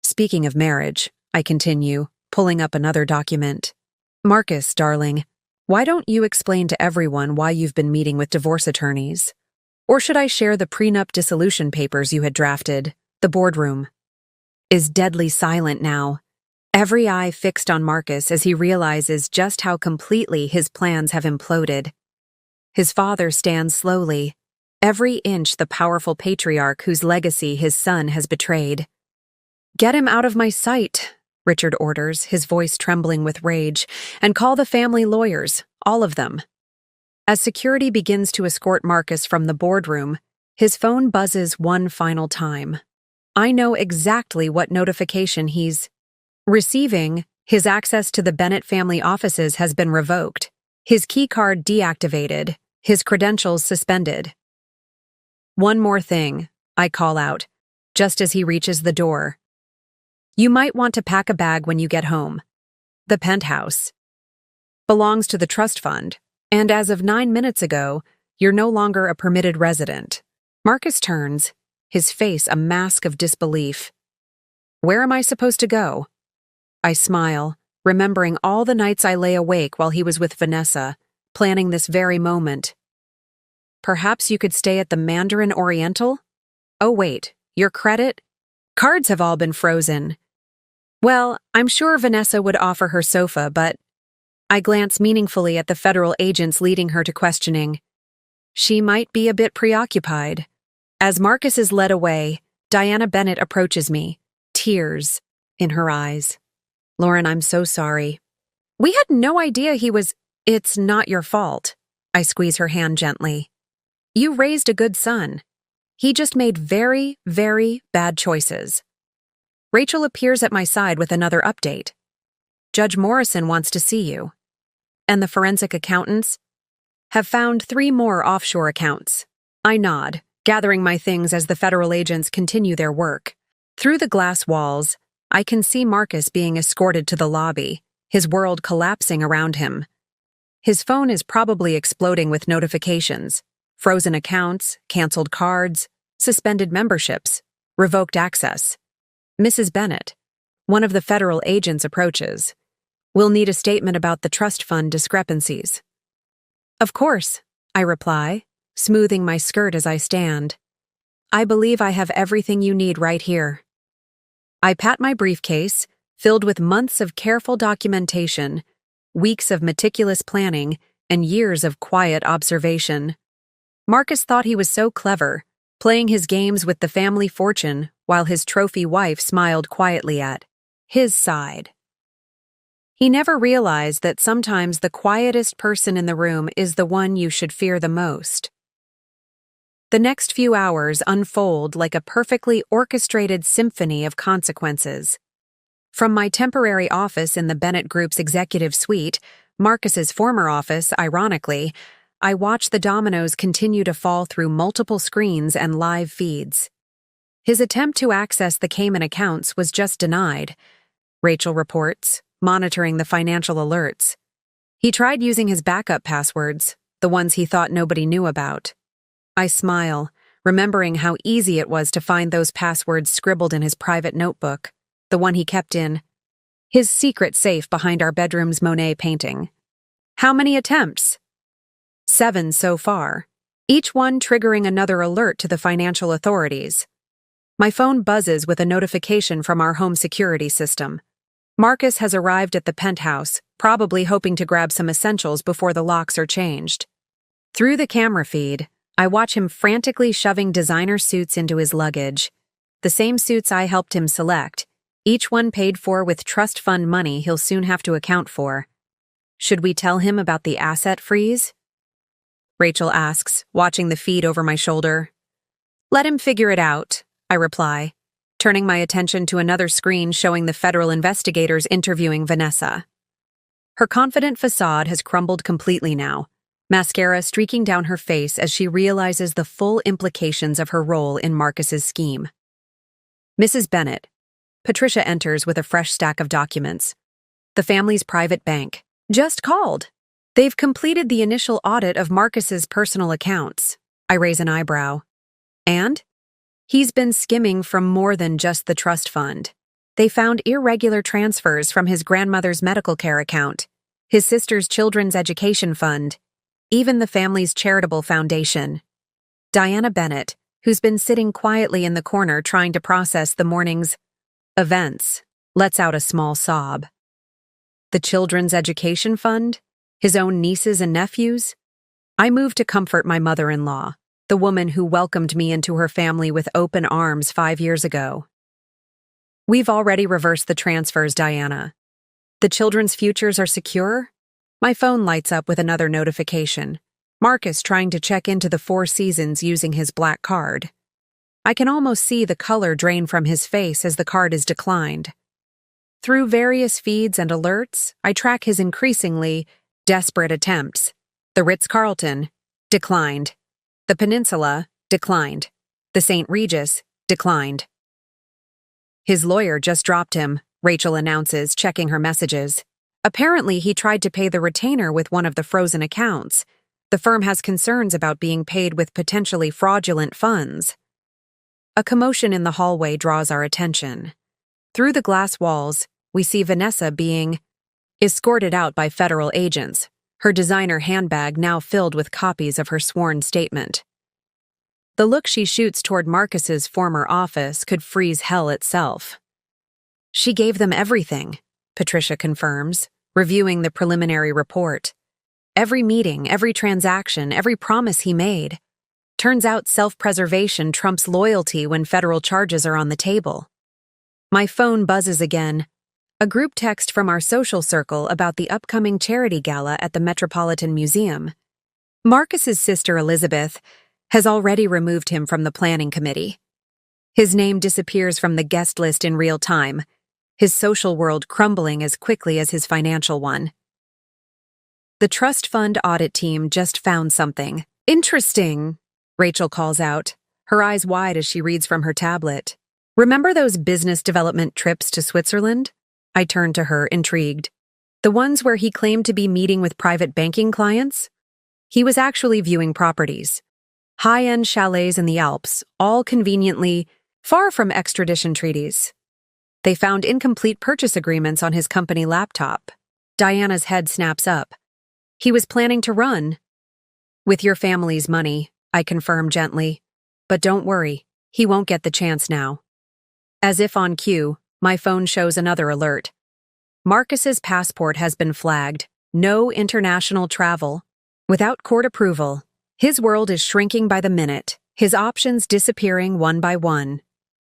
"Speaking of marriage," I continue, pulling up another document. "Marcus, darling, why don't you explain to everyone why you've been meeting with divorce attorneys? Or should I share the prenup dissolution papers you had drafted? The boardroom is deadly silent now, every eye fixed on Marcus as he realizes just how completely his plans have imploded. His father stands slowly, every inch the powerful patriarch whose legacy his son has betrayed. "Get him out of my sight," Richard orders, his voice trembling with rage, "and call the family lawyers, all of them." As security begins to escort Marcus from the boardroom, his phone buzzes one final time. I know exactly what notification he's receiving. His access to the Bennett family offices has been revoked, his keycard deactivated, his credentials suspended. "One more thing," I call out, just as he reaches the door. "You might want to pack a bag when you get home. The penthouse belongs to the trust fund, and as of 9 minutes ago, you're no longer a permitted resident. Marcus turns, his face a mask of disbelief. Where am I supposed to go? I smile, remembering all the nights I lay awake while he was with Vanessa, planning this very moment. Perhaps you could stay at the Mandarin Oriental? Oh wait, your credit? Cards have all been frozen. Well, I'm sure Vanessa would offer her sofa, but I glance meaningfully at the federal agents leading her to questioning. She might be a bit preoccupied. As Marcus is led away, Diana Bennett approaches me, tears in her eyes. Lauren, I'm so sorry. We had no idea he was— It's not your fault. I squeeze her hand gently. You raised a good son. He just made very, very bad choices. Rachel appears at my side with another update. Judge Morrison wants to see you. And the forensic accountants have found 3 more offshore accounts. I nod, gathering my things as the federal agents continue their work. Through the glass walls, I can see Marcus being escorted to the lobby, his world collapsing around him. His phone is probably exploding with notifications. Frozen accounts, canceled cards, suspended memberships, revoked access. Mrs. Bennett, one of the federal agents, approaches. We'll need a statement about the trust fund discrepancies. Of course, I reply, smoothing my skirt as I stand. I believe I have everything you need right here. I pat my briefcase, filled with months of careful documentation, weeks of meticulous planning, and years of quiet observation. Marcus thought he was so clever, playing his games with the family fortune while his trophy wife smiled quietly at his side. He never realized that sometimes the quietest person in the room is the one you should fear the most. The next few hours unfold like a perfectly orchestrated symphony of consequences. From my temporary office in the Bennett Group's executive suite, Marcus's former office, ironically, I watch the dominoes continue to fall through multiple screens and live feeds. His attempt to access the Cayman accounts was just denied, Rachel reports, monitoring the financial alerts. He tried using his backup passwords, the ones he thought nobody knew about. I smile, remembering how easy it was to find those passwords scribbled in his private notebook, the one he kept in his secret safe behind our bedroom's Monet painting. How many attempts? 7 so far, each one triggering another alert to the financial authorities. My phone buzzes with a notification from our home security system. Marcus has arrived at the penthouse, probably hoping to grab some essentials before the locks are changed. Through the camera feed, I watch him frantically shoving designer suits into his luggage. The same suits I helped him select, each one paid for with trust fund money he'll soon have to account for. Should we tell him about the asset freeze? Rachel asks, watching the feed over my shoulder. Let him figure it out, I reply, turning my attention to another screen showing the federal investigators interviewing Vanessa. Her confident facade has crumbled completely now, mascara streaking down her face as she realizes the full implications of her role in Marcus's scheme. Mrs. Bennett. Patricia enters with a fresh stack of documents. The family's private bank. Just called. They've completed the initial audit of Marcus's personal accounts. I raise an eyebrow. And? He's been skimming from more than just the trust fund. They found irregular transfers from his grandmother's medical care account, his sister's children's education fund, even the family's charitable foundation. Diana Bennett, who's been sitting quietly in the corner trying to process the morning's events, lets out a small sob. The children's education fund? His own nieces and nephews? I move to comfort my mother-in-law, the woman who welcomed me into her family with open arms 5 years ago. We've already reversed the transfers, Diana. The children's futures are secure? My phone lights up with another notification. Marcus trying to check into the Four Seasons using his black card. I can almost see the color drain from his face as the card is declined. Through various feeds and alerts, I track his increasingly desperate attempts. The Ritz-Carlton, declined. The Peninsula, declined. The St. Regis, declined. His lawyer just dropped him, Rachel announces, checking her messages. Apparently, he tried to pay the retainer with one of the frozen accounts. The firm has concerns about being paid with potentially fraudulent funds. A commotion in the hallway draws our attention. Through the glass walls, we see Vanessa being escorted out by federal agents, her designer handbag now filled with copies of her sworn statement. The look she shoots toward Marcus's former office could freeze hell itself. She gave them everything, Patricia confirms, reviewing the preliminary report. Every meeting, every transaction, every promise he made. Turns out self-preservation trumps loyalty when federal charges are on the table. My phone buzzes again. A group text from our social circle about the upcoming charity gala at the Metropolitan Museum. Marcus's sister Elizabeth has already removed him from the planning committee. His name disappears from the guest list in real time, his social world crumbling as quickly as his financial one. The trust fund audit team just found something. Interesting, Rachel calls out, her eyes wide as she reads from her tablet. Remember those business development trips to Switzerland? I turned to her, intrigued. The ones where he claimed to be meeting with private banking clients? He was actually viewing properties. High-end chalets in the Alps, all conveniently far from extradition treaties. They found incomplete purchase agreements on his company laptop. Diana's head snaps up. He was planning to run. With your family's money, I confirm gently. But don't worry, he won't get the chance now. As if on cue, my phone shows another alert. Marcus's passport has been flagged. No international travel. Without court approval, his world is shrinking by the minute, his options disappearing one by one.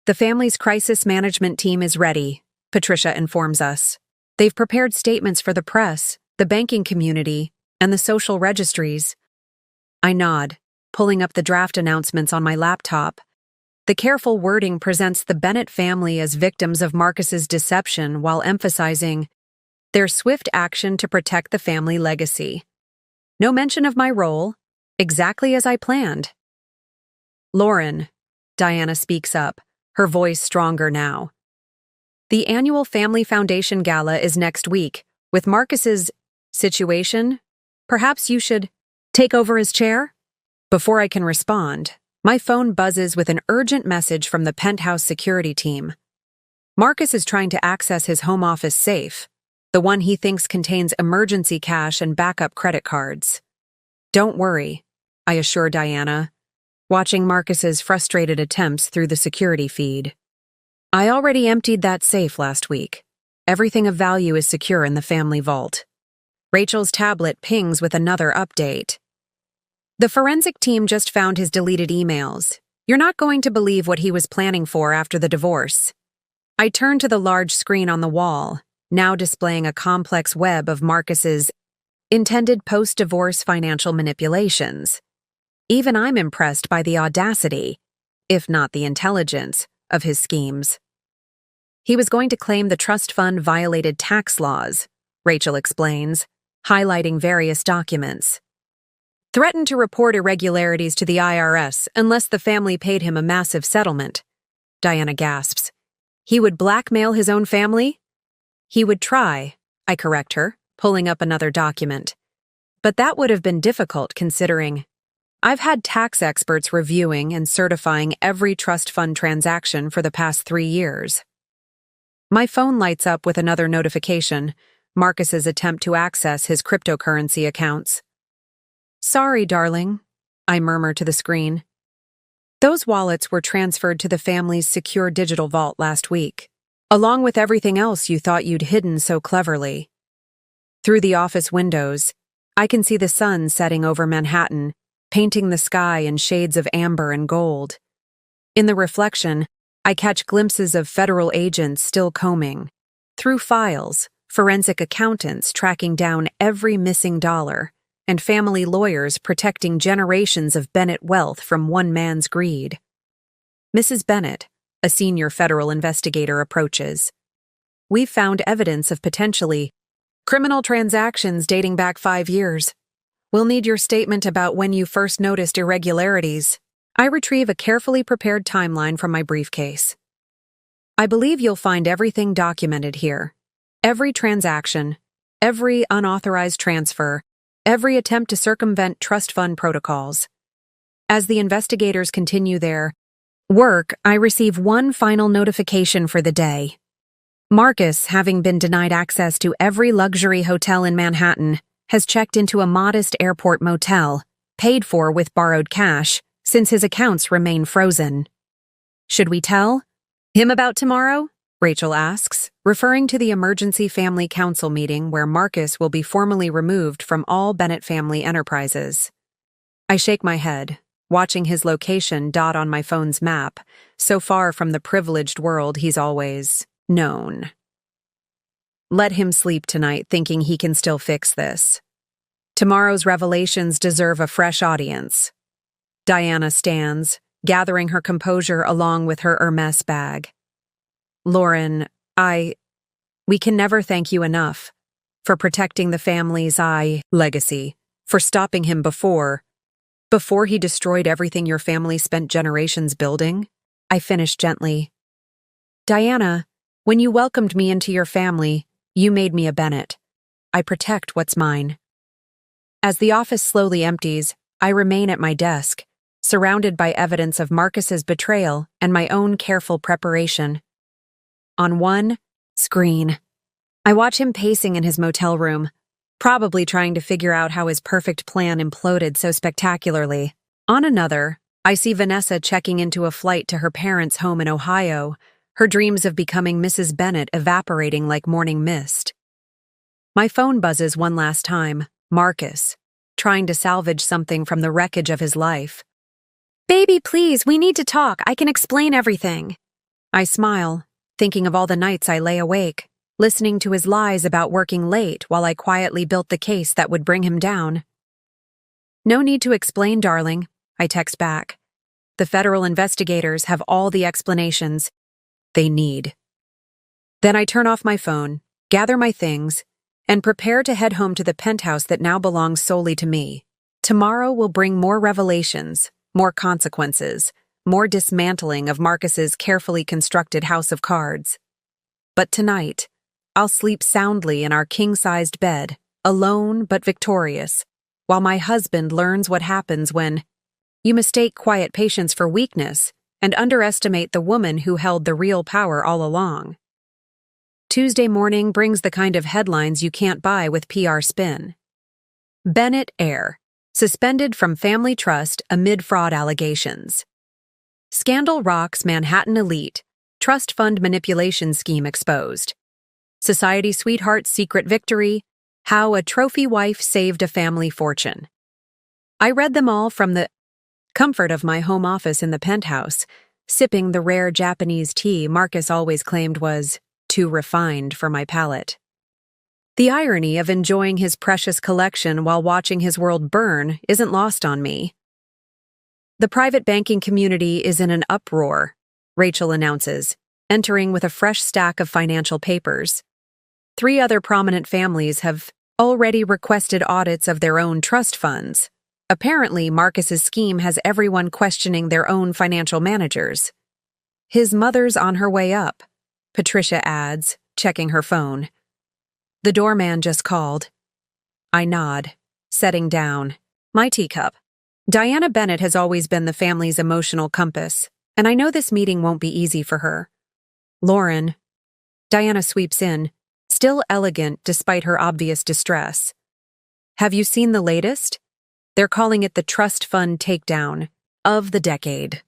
The family's crisis management team is ready, Patricia informs us. They've prepared statements for the press, the banking community, and the social registries. I nod, pulling up the draft announcements on my laptop. The careful wording presents the Bennett family as victims of Marcus's deception while emphasizing their swift action to protect the family legacy. No mention of my role, exactly as I planned. Lauren, Diana speaks up, her voice stronger now. The annual Family Foundation Gala is next week. With Marcus's situation, perhaps you should take over his chair? Before I can respond, my phone buzzes with an urgent message from the penthouse security team. Marcus is trying to access his home office safe, the one he thinks contains emergency cash and backup credit cards. Don't worry, I assure Diana, watching Marcus's frustrated attempts through the security feed. I already emptied that safe last week. Everything of value is secure in the family vault. Rachel's tablet pings with another update. The forensic team just found his deleted emails. You're not going to believe what he was planning for after the divorce. I turned to the large screen on the wall, now displaying a complex web of Marcus's intended post-divorce financial manipulations. Even I'm impressed by the audacity, if not the intelligence, of his schemes. He was going to claim the trust fund violated tax laws, Rachel explains, highlighting various documents. Threatened to report irregularities to the IRS unless the family paid him a massive settlement. Diana gasps. He would blackmail his own family? He would try, I correct her, pulling up another document. But that would have been difficult considering I've had tax experts reviewing and certifying every trust fund transaction for the past 3 years. My phone lights up with another notification, Marcus's attempt to access his cryptocurrency accounts. Sorry, darling, I murmur to the screen. Those wallets were transferred to the family's secure digital vault last week, along with everything else you thought you'd hidden so cleverly. Through the office windows, I can see the sun setting over Manhattan, painting the sky in shades of amber and gold. In the reflection, I catch glimpses of federal agents still combing through files, forensic accountants tracking down every missing dollar, and family lawyers protecting generations of Bennett wealth from one man's greed. Mrs. Bennett, a senior federal investigator, approaches. We've found evidence of potentially criminal transactions dating back 5 years. We'll need your statement about when you first noticed irregularities. I retrieve a carefully prepared timeline from my briefcase. I believe you'll find everything documented here. Every transaction, every unauthorized transfer, every attempt to circumvent trust fund protocols. As the investigators continue their work, I receive one final notification for the day. Marcus, having been denied access to every luxury hotel in Manhattan, has checked into a modest airport motel, paid for with borrowed cash, since his accounts remain frozen. Should we tell him about tomorrow? Rachel asks, referring to the emergency family council meeting where Marcus will be formally removed from all Bennett family enterprises. I shake my head, watching his location dot on my phone's map, so far from the privileged world he's always known. Let him sleep tonight thinking he can still fix this. Tomorrow's revelations deserve a fresh audience. Diana stands, gathering her composure along with her Hermes bag. Lauren, we can never thank you enough for protecting the family's legacy, for stopping him before he destroyed everything your family spent generations building. I finished gently. Diana, when you welcomed me into your family, you made me a Bennett. I protect what's mine. As the office slowly empties, I remain at my desk, surrounded by evidence of Marcus's betrayal and my own careful preparation. On one screen, I watch him pacing in his motel room, probably trying to figure out how his perfect plan imploded so spectacularly. On another, I see Vanessa checking into a flight to her parents' home in Ohio, her dreams of becoming Mrs. Bennett evaporating like morning mist. My phone buzzes one last time. Marcus, trying to salvage something from the wreckage of his life. Baby, please, we need to talk. I can explain everything. I smile, thinking of all the nights I lay awake, listening to his lies about working late while I quietly built the case that would bring him down. No need to explain, darling, I text back. The federal investigators have all the explanations they need. Then I turn off my phone, gather my things, and prepare to head home to the penthouse that now belongs solely to me. Tomorrow will bring more revelations, more consequences, more dismantling of Marcus's carefully constructed house of cards. But tonight, I'll sleep soundly in our king-sized bed, alone but victorious, while my husband learns what happens when you mistake quiet patience for weakness and underestimate the woman who held the real power all along. Tuesday morning brings the kind of headlines you can't buy with PR spin. Bennett heir, suspended from family trust amid fraud allegations. Scandal rocks Manhattan elite, trust fund manipulation scheme exposed. Society sweetheart's secret victory, how a trophy wife saved a family fortune. I read them all from the comfort of my home office in the penthouse, sipping the rare Japanese tea Marcus always claimed was too refined for my palate. The irony of enjoying his precious collection while watching his world burn isn't lost on me. The private banking community is in an uproar, Rachel announces, entering with a fresh stack of financial papers. 3 other prominent families have already requested audits of their own trust funds. Apparently, Marcus's scheme has everyone questioning their own financial managers. His mother's on her way up, Patricia adds, checking her phone. The doorman just called. I nod, setting down my teacup. Diana Bennett has always been the family's emotional compass, and I know this meeting won't be easy for her. Lauren. Diana sweeps in, still elegant despite her obvious distress. Have you seen the latest? They're calling it the trust fund takedown of the decade.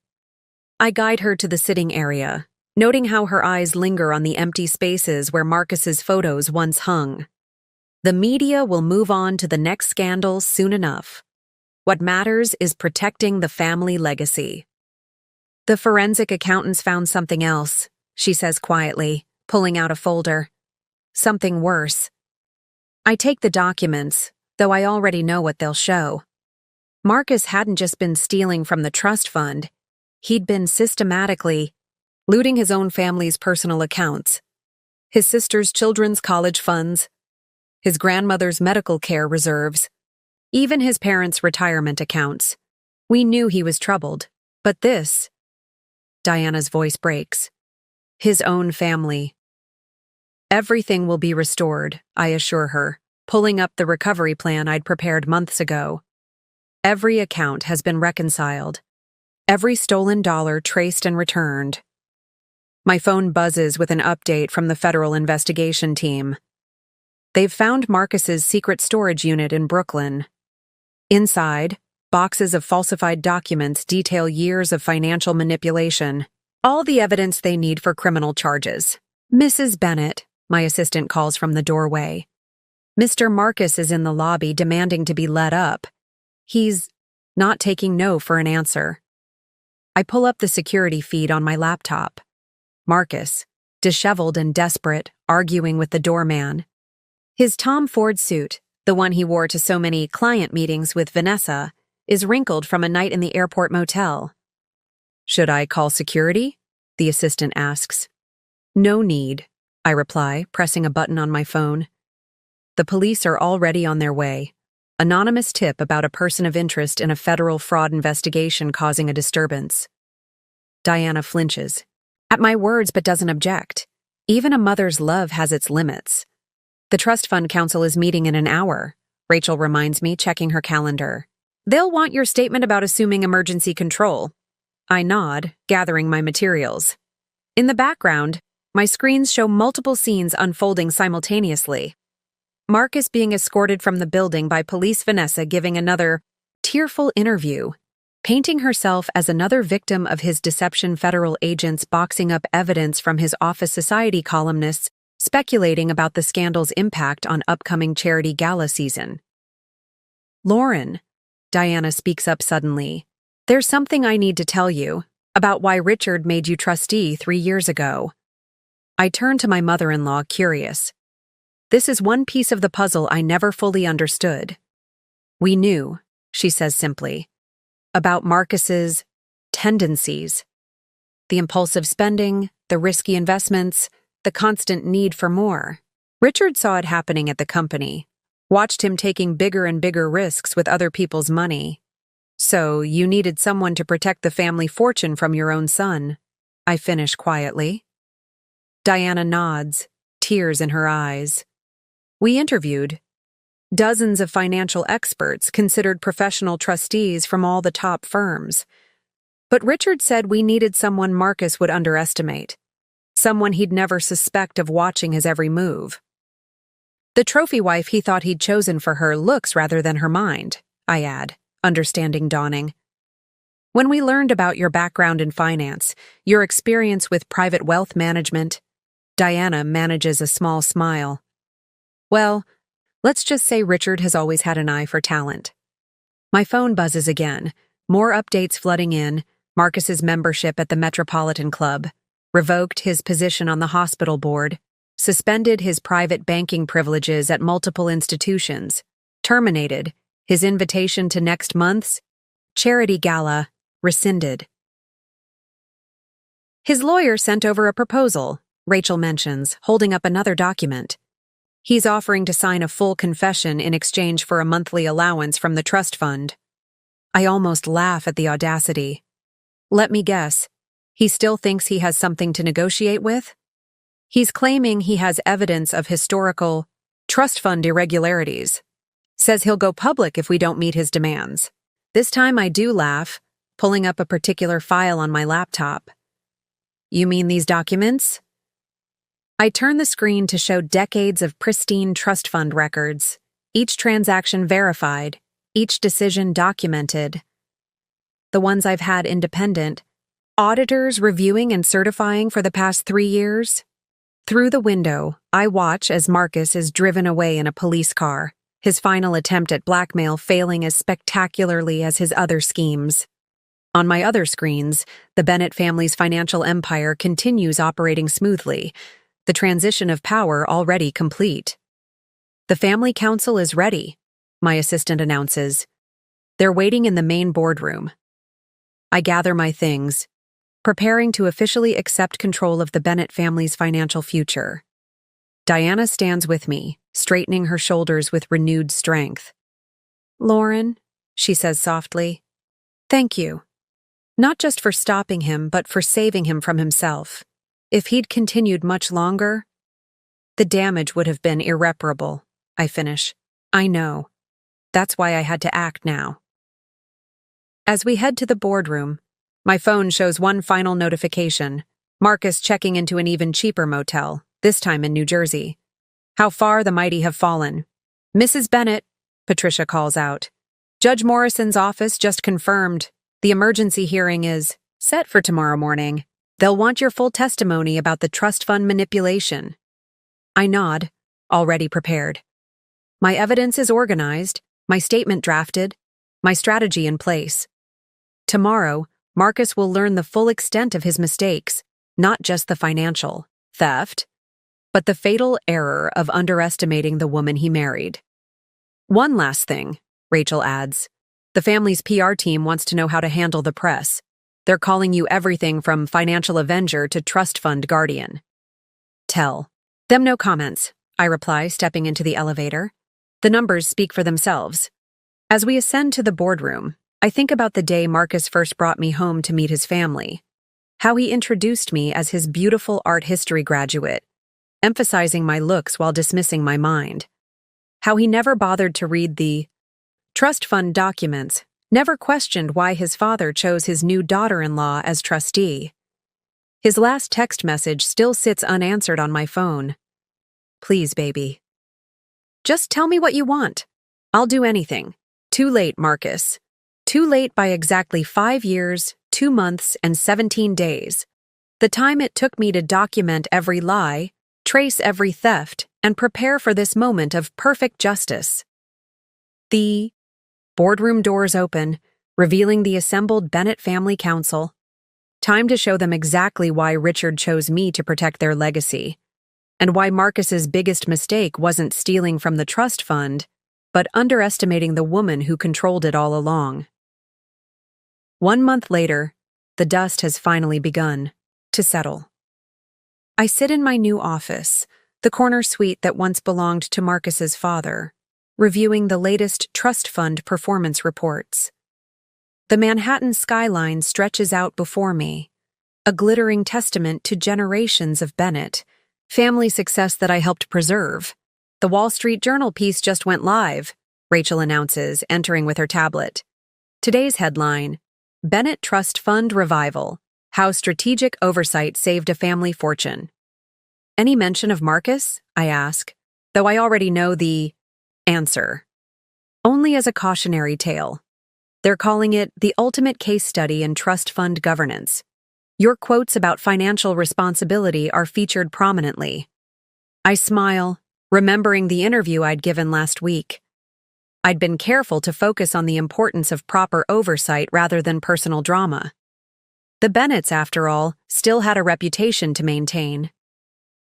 I guide her to the sitting area, noting how her eyes linger on the empty spaces where Marcus's photos once hung. The media will move on to the next scandal soon enough. What matters is protecting the family legacy. The forensic accountants found something else, she says quietly, pulling out a folder. Something worse. I take the documents, though I already know what they'll show. Marcus hadn't just been stealing from the trust fund. He'd been systematically looting his own family's personal accounts, his sister's children's college funds, his grandmother's medical care reserves, even his parents' retirement accounts. We knew he was troubled, but this, Diana's voice breaks, his own family. Everything will be restored, I assure her, pulling up the recovery plan I'd prepared months ago. Every account has been reconciled. Every stolen dollar traced and returned. My phone buzzes with an update from the federal investigation team. They've found Marcus's secret storage unit in Brooklyn. Inside, boxes of falsified documents detail years of financial manipulation, all the evidence they need for criminal charges. Mrs. Bennett, my assistant calls from the doorway. Mr. Marcus is in the lobby demanding to be let up. He's not taking no for an answer. I pull up the security feed on my laptop. Marcus, disheveled and desperate, arguing with the doorman. His Tom Ford suit, the one he wore to so many client meetings with Vanessa, is wrinkled from a night in the airport motel. Should I call security? The assistant asks. No need, I reply, pressing a button on my phone. The police are already on their way. Anonymous tip about a person of interest in a federal fraud investigation causing a disturbance. Diana flinches. At my words but doesn't object. Even a mother's love has its limits. The Trust Fund Council is meeting in an hour, Rachel reminds me, checking her calendar. They'll want your statement about assuming emergency control. I nod, gathering my materials. In the background, my screens show multiple scenes unfolding simultaneously. Marcus being escorted from the building by police, Vanessa giving another tearful interview, painting herself as another victim of his deception, federal agents boxing up evidence from his Office Society columnists speculating about the scandal's impact on upcoming charity gala season. Lauren, Diana speaks up suddenly. There's something I need to tell you about why Richard made you trustee 3 years ago. I turn to my mother-in-law, curious. This is one piece of the puzzle I never fully understood. We knew, she says simply, about Marcus's tendencies. The impulsive spending, the risky investments, the constant need for more. Richard saw it happening at the company, watched him taking bigger and bigger risks with other people's money. So you needed someone to protect the family fortune from your own son, I finish quietly. Diana nods, tears in her eyes. We interviewed dozens of financial experts considered professional trustees from all the top firms. But Richard said we needed someone Marcus would underestimate, someone he'd never suspect of watching his every move. The trophy wife he thought he'd chosen for her looks rather than her mind, I add, understanding dawning. When we learned about your background in finance, your experience with private wealth management, Diana manages a small smile. Well, let's just say Richard has always had an eye for talent. My phone buzzes again, more updates flooding in, Marcus's membership at the Metropolitan Club, revoked his position on the hospital board, suspended his private banking privileges at multiple institutions, terminated his invitation to next month's charity gala, rescinded. His lawyer sent over a proposal, Rachel mentions, holding up another document. He's offering to sign a full confession in exchange for a monthly allowance from the trust fund. I almost laugh at the audacity. Let me guess, he still thinks he has something to negotiate with? He's claiming he has evidence of historical trust fund irregularities. Says he'll go public if we don't meet his demands. This time I do laugh, pulling up a particular file on my laptop. You mean these documents? I turn the screen to show decades of pristine trust fund records, each transaction verified, each decision documented. The ones I've had independent, auditors reviewing and certifying for the past 3 years. Through the window, I watch as Marcus is driven away in a police car, his final attempt at blackmail failing as spectacularly as his other schemes. On my other screens, the Bennett family's financial empire continues operating smoothly, the transition of power already complete. The family council is ready, my assistant announces. They're waiting in the main boardroom. I gather my things, preparing to officially accept control of the Bennett family's financial future. Diana stands with me, straightening her shoulders with renewed strength. Lauren, she says softly, thank you. Not just for stopping him, but for saving him from himself. If he'd continued much longer, The damage would have been irreparable, I finish. I know. That's why I had to act now. As we head to the boardroom, my phone shows one final notification. Marcus checking into an even cheaper motel, this time in New Jersey. How far the mighty have fallen. Mrs. Bennett, Patricia calls out. Judge Morrison's office just confirmed. The emergency hearing is set for tomorrow morning. They'll want your full testimony about the trust fund manipulation. I nod, already prepared. My evidence is organized, my statement drafted, my strategy in place. Tomorrow, Marcus will learn the full extent of his mistakes, not just the financial theft, but the fatal error of underestimating the woman he married. One last thing, Rachel adds. The family's PR team wants to know how to handle the press. They're calling you everything from financial avenger to trust fund guardian. Tell them no comments, I reply, stepping into the elevator. The numbers speak for themselves. As we ascend to the boardroom, I think about the day Marcus first brought me home to meet his family. How he introduced me as his beautiful art history graduate, emphasizing my looks while dismissing my mind. How he never bothered to read the trust fund documents, never questioned why his father chose his new daughter-in-law as trustee. His last text message still sits unanswered on my phone. Please, baby. Just tell me what you want. I'll do anything. Too late, Marcus. Too late by exactly 5 years, 2 months, and 17 days. The time it took me to document every lie, trace every theft, and prepare for this moment of perfect justice. The boardroom doors open, revealing the assembled Bennett family council. Time to show them exactly why Richard chose me to protect their legacy, and why Marcus's biggest mistake wasn't stealing from the trust fund, but underestimating the woman who controlled it all along. 1 month later, the dust has finally begun to settle. I sit in my new office, the corner suite that once belonged to Marcus's father, reviewing the latest trust fund performance reports. The Manhattan skyline stretches out before me, a glittering testament to generations of Bennett, family success that I helped preserve. The Wall Street Journal piece just went live, Rachel announces, entering with her tablet. Today's headline, Bennett Trust Fund Revival, How Strategic Oversight Saved a Family Fortune. Any mention of Marcus? I ask, though I already know the answer. Only as a cautionary tale. They're calling it the ultimate case study in trust fund governance. Your quotes about financial responsibility are featured prominently. I smile, remembering the interview I'd given last week. I'd been careful to focus on the importance of proper oversight rather than personal drama. The Bennetts, after all, still had a reputation to maintain.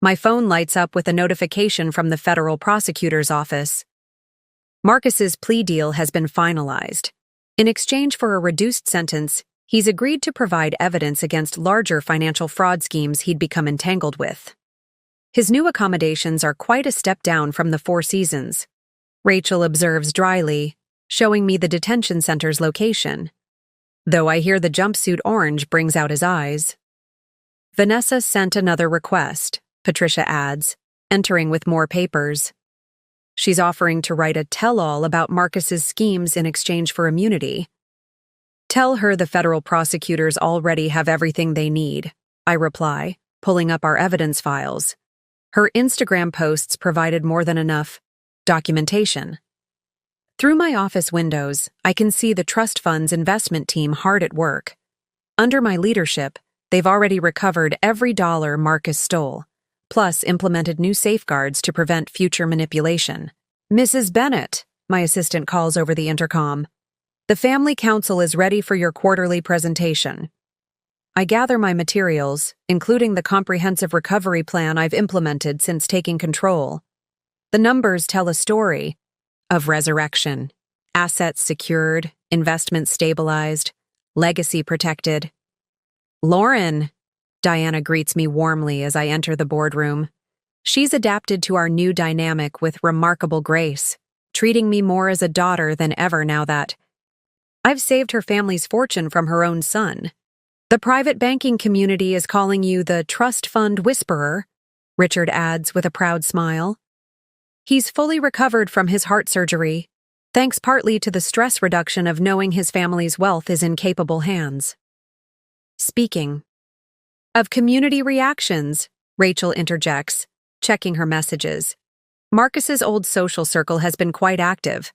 My phone lights up with a notification from the federal prosecutor's office. Marcus's plea deal has been finalized. In exchange for a reduced sentence, he's agreed to provide evidence against larger financial fraud schemes he'd become entangled with. His new accommodations are quite a step down from the Four Seasons, Rachel observes dryly, showing me the detention center's location. Though I hear the jumpsuit orange brings out his eyes. Vanessa sent another request, Patricia adds, entering with more papers. She's offering to write a tell-all about Marcus's schemes in exchange for immunity. Tell her the federal prosecutors already have everything they need, I reply, pulling up our evidence files. Her Instagram posts provided more than enough documentation. Through my office windows, I can see the trust fund's investment team hard at work. Under my leadership, they've already recovered every dollar Marcus stole, plus implemented new safeguards to prevent future manipulation. Mrs. Bennett, my assistant calls over the intercom. The family council is ready for your quarterly presentation. I gather my materials, including the comprehensive recovery plan I've implemented since taking control. The numbers tell a story of resurrection, assets secured, investments stabilized, legacy protected. Lauren, Diana greets me warmly as I enter the boardroom. She's adapted to our new dynamic with remarkable grace, treating me more as a daughter than ever now that I've saved her family's fortune from her own son. The private banking community is calling you the trust fund whisperer. Richard adds with a proud smile. He's fully recovered from his heart surgery, thanks partly to the stress reduction of knowing his family's wealth is in capable hands. Speaking of community reactions, Rachel interjects, checking her messages. Marcus's old social circle has been quite active.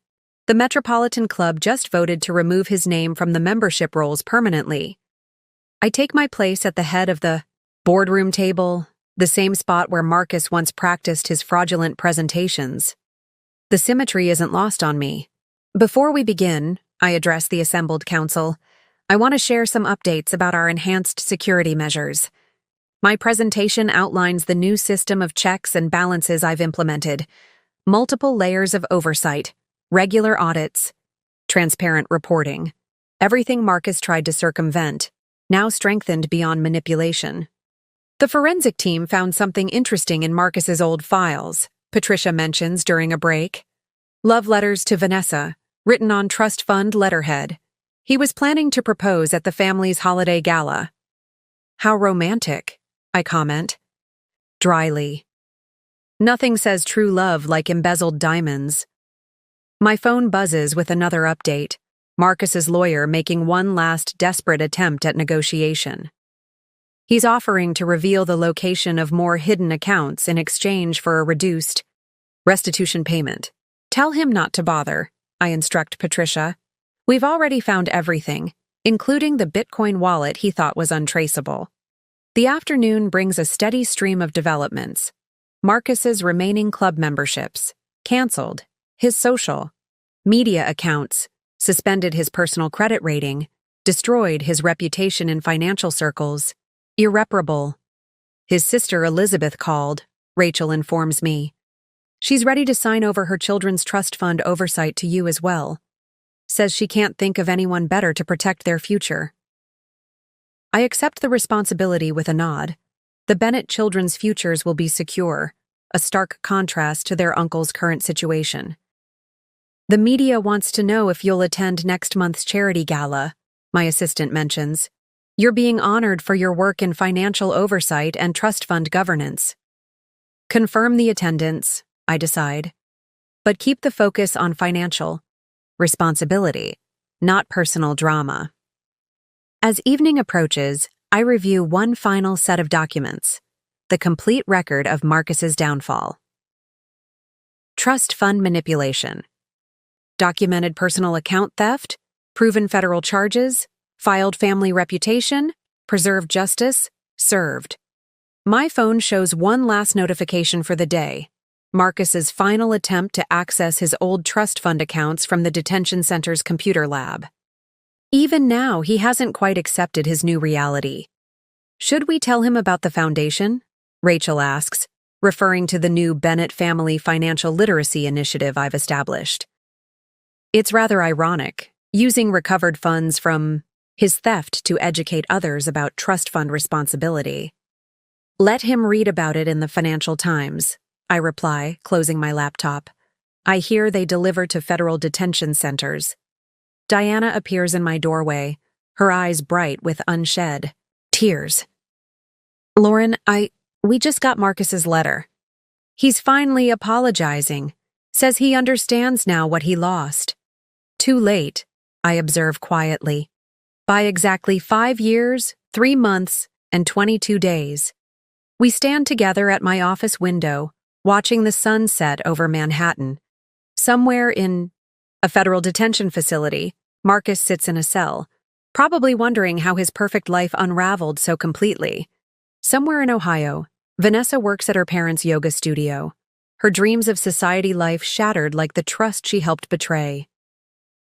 The Metropolitan Club just voted to remove his name from the membership rolls permanently. I take my place at the head of the boardroom table, the same spot where Marcus once practiced his fraudulent presentations. The symmetry isn't lost on me. Before we begin, I address the assembled council. I want to share some updates about our enhanced security measures. My presentation outlines the new system of checks and balances I've implemented, multiple layers of oversight, regular audits, transparent reporting. Everything Marcus tried to circumvent, now strengthened beyond manipulation. The forensic team found something interesting in Marcus's old files, Patricia mentions during a break. Love letters to Vanessa, written on trust fund letterhead. He was planning to propose at the family's holiday gala. How romantic, I comment. Dryly. Nothing says true love like embezzled diamonds. My phone buzzes with another update, Marcus's lawyer making one last desperate attempt at negotiation. He's offering to reveal the location of more hidden accounts in exchange for a reduced restitution payment. Tell him not to bother, I instruct Patricia. We've already found everything, including the Bitcoin wallet he thought was untraceable. The afternoon brings a steady stream of developments. Marcus's remaining club memberships, canceled, his social media accounts, suspended his personal credit rating, destroyed his reputation in financial circles, irreparable. His sister Elizabeth called, Rachel informs me. She's ready to sign over her children's trust fund oversight to you as well. Says she can't think of anyone better to protect their future. I accept the responsibility with a nod. The Bennett children's futures will be secure, a stark contrast to their uncle's current situation. The media wants to know if you'll attend next month's charity gala, my assistant mentions. You're being honored for your work in financial oversight and trust fund governance. Confirm the attendance, I decide. But keep the focus on financial responsibility, not personal drama. As evening approaches, I review one final set of documents, the complete record of Marcus's downfall. Trust fund manipulation. Documented personal account theft, proven federal charges, filed family reputation, preserved justice, served. My phone shows one last notification for the day. Marcus's final attempt to access his old trust fund accounts from the detention center's computer lab. Even now, he hasn't quite accepted his new reality. Should we tell him about the foundation? Rachel asks, referring to the new Bennett Family Financial Literacy Initiative I've established. It's rather ironic, using recovered funds from his theft to educate others about trust fund responsibility. Let him read about it in the Financial Times, I reply, closing my laptop. I hear they deliver to federal detention centers. Diana appears in my doorway, her eyes bright with unshed tears. Lauren, we just got Marcus's letter. He's finally apologizing, says he understands now what he lost. Too late, I observe quietly. By exactly 5 years, 3 months, and 22 days. We stand together at my office window, watching the sun set over Manhattan. Somewhere in a federal detention facility, Marcus sits in a cell, probably wondering how his perfect life unraveled so completely. Somewhere in Ohio, Vanessa works at her parents' yoga studio, her dreams of society life shattered like the trust she helped betray.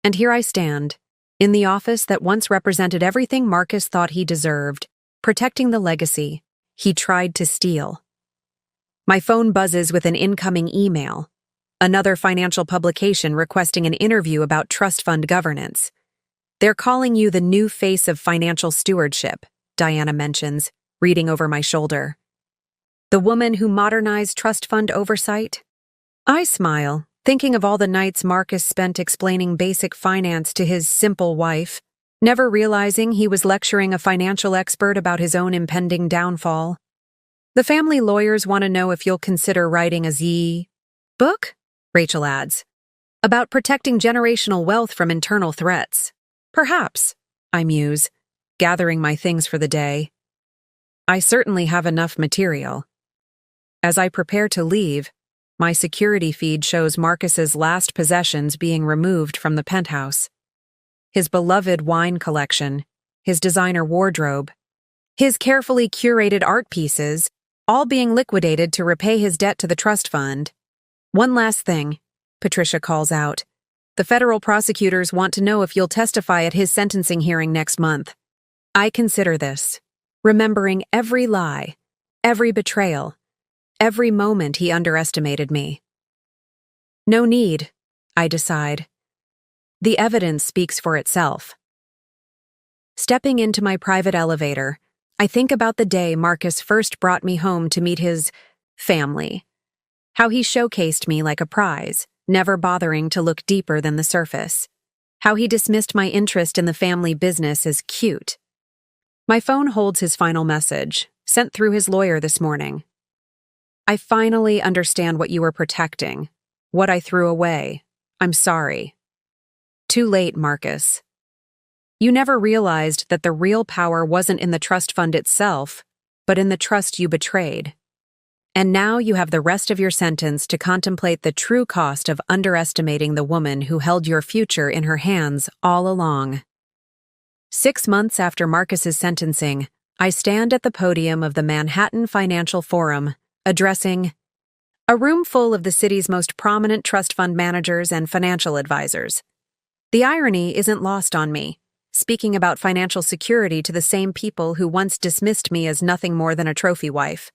And here I stand, in the office that once represented everything Marcus thought he deserved, protecting the legacy he tried to steal. My phone buzzes with an incoming email, another financial publication requesting an interview about trust fund governance. They're calling you the new face of financial stewardship, Diana mentions, reading over my shoulder. The woman who modernized trust fund oversight? I smile, thinking of all the nights Marcus spent explaining basic finance to his simple wife, never realizing he was lecturing a financial expert about his own impending downfall. The family lawyers want to know if you'll consider writing a book, Rachel adds, about protecting generational wealth from internal threats. Perhaps, I muse, gathering my things for the day. I certainly have enough material. As I prepare to leave, my security feed shows Marcus's last possessions being removed from the penthouse. His beloved wine collection, his designer wardrobe, his carefully curated art pieces, all being liquidated to repay his debt to the trust fund. One last thing, Patricia calls out. The federal prosecutors want to know if you'll testify at his sentencing hearing next month. I consider this, remembering every lie, every betrayal, every moment he underestimated me. No need, I decide. The evidence speaks for itself. Stepping into my private elevator, I think about the day Marcus first brought me home to meet his family. How he showcased me like a prize, never bothering to look deeper than the surface. How he dismissed my interest in the family business as cute. My phone holds his final message, sent through his lawyer this morning. I finally understand what you were protecting, what I threw away. I'm sorry. Too late, Marcus. You never realized that the real power wasn't in the trust fund itself, but in the trust you betrayed. And now you have the rest of your sentence to contemplate the true cost of underestimating the woman who held your future in her hands all along. 6 months after Marcus's sentencing, I stand at the podium of the Manhattan Financial Forum, addressing a room full of the city's most prominent trust fund managers and financial advisors. The irony isn't lost on me, speaking about financial security to the same people who once dismissed me as nothing more than a trophy wife.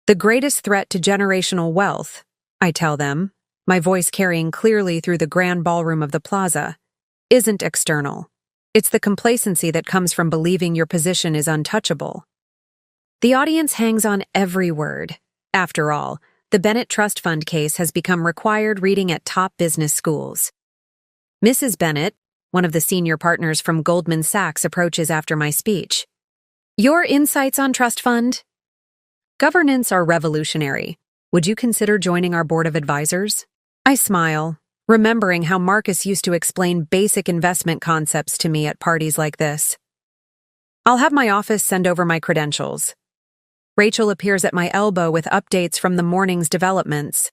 The greatest threat to generational wealth, I tell them, my voice carrying clearly through the grand ballroom of the plaza, isn't external. It's the complacency that comes from believing your position is untouchable. The audience hangs on every word. After all, the Bennett Trust Fund case has become required reading at top business schools. Mrs. Bennett, one of the senior partners from Goldman Sachs, approaches after my speech. Your insights on trust fund? Governance are revolutionary. Would you consider joining our board of advisors? I smile, remembering how Marcus used to explain basic investment concepts to me at parties like this. I'll have my office send over my credentials. Rachel appears at my elbow with updates from the morning's developments.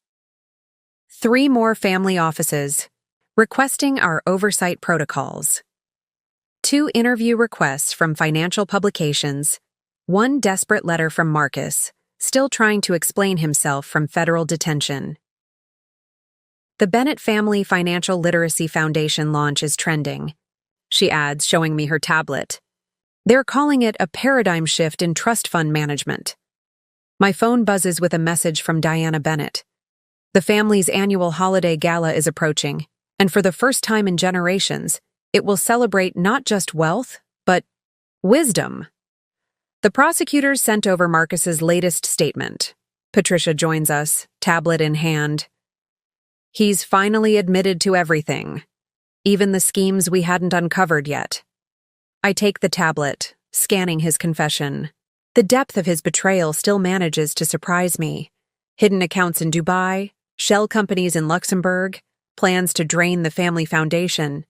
3 more family offices, requesting our oversight protocols. 2 interview requests from financial publications. 1 desperate letter from Marcus, still trying to explain himself from federal detention. The Bennett Family Financial Literacy Foundation launch is trending, she adds, showing me her tablet. They're calling it a paradigm shift in trust fund management. My phone buzzes with a message from Diana Bennett. The family's annual holiday gala is approaching, and for the first time in generations, it will celebrate not just wealth, but wisdom. The prosecutors sent over Marcus's latest statement. Patricia joins us, tablet in hand. He's finally admitted to everything, even the schemes we hadn't uncovered yet. I take the tablet, scanning his confession. The depth of his betrayal still manages to surprise me. Hidden accounts in Dubai, shell companies in Luxembourg, plans to drain the family foundation.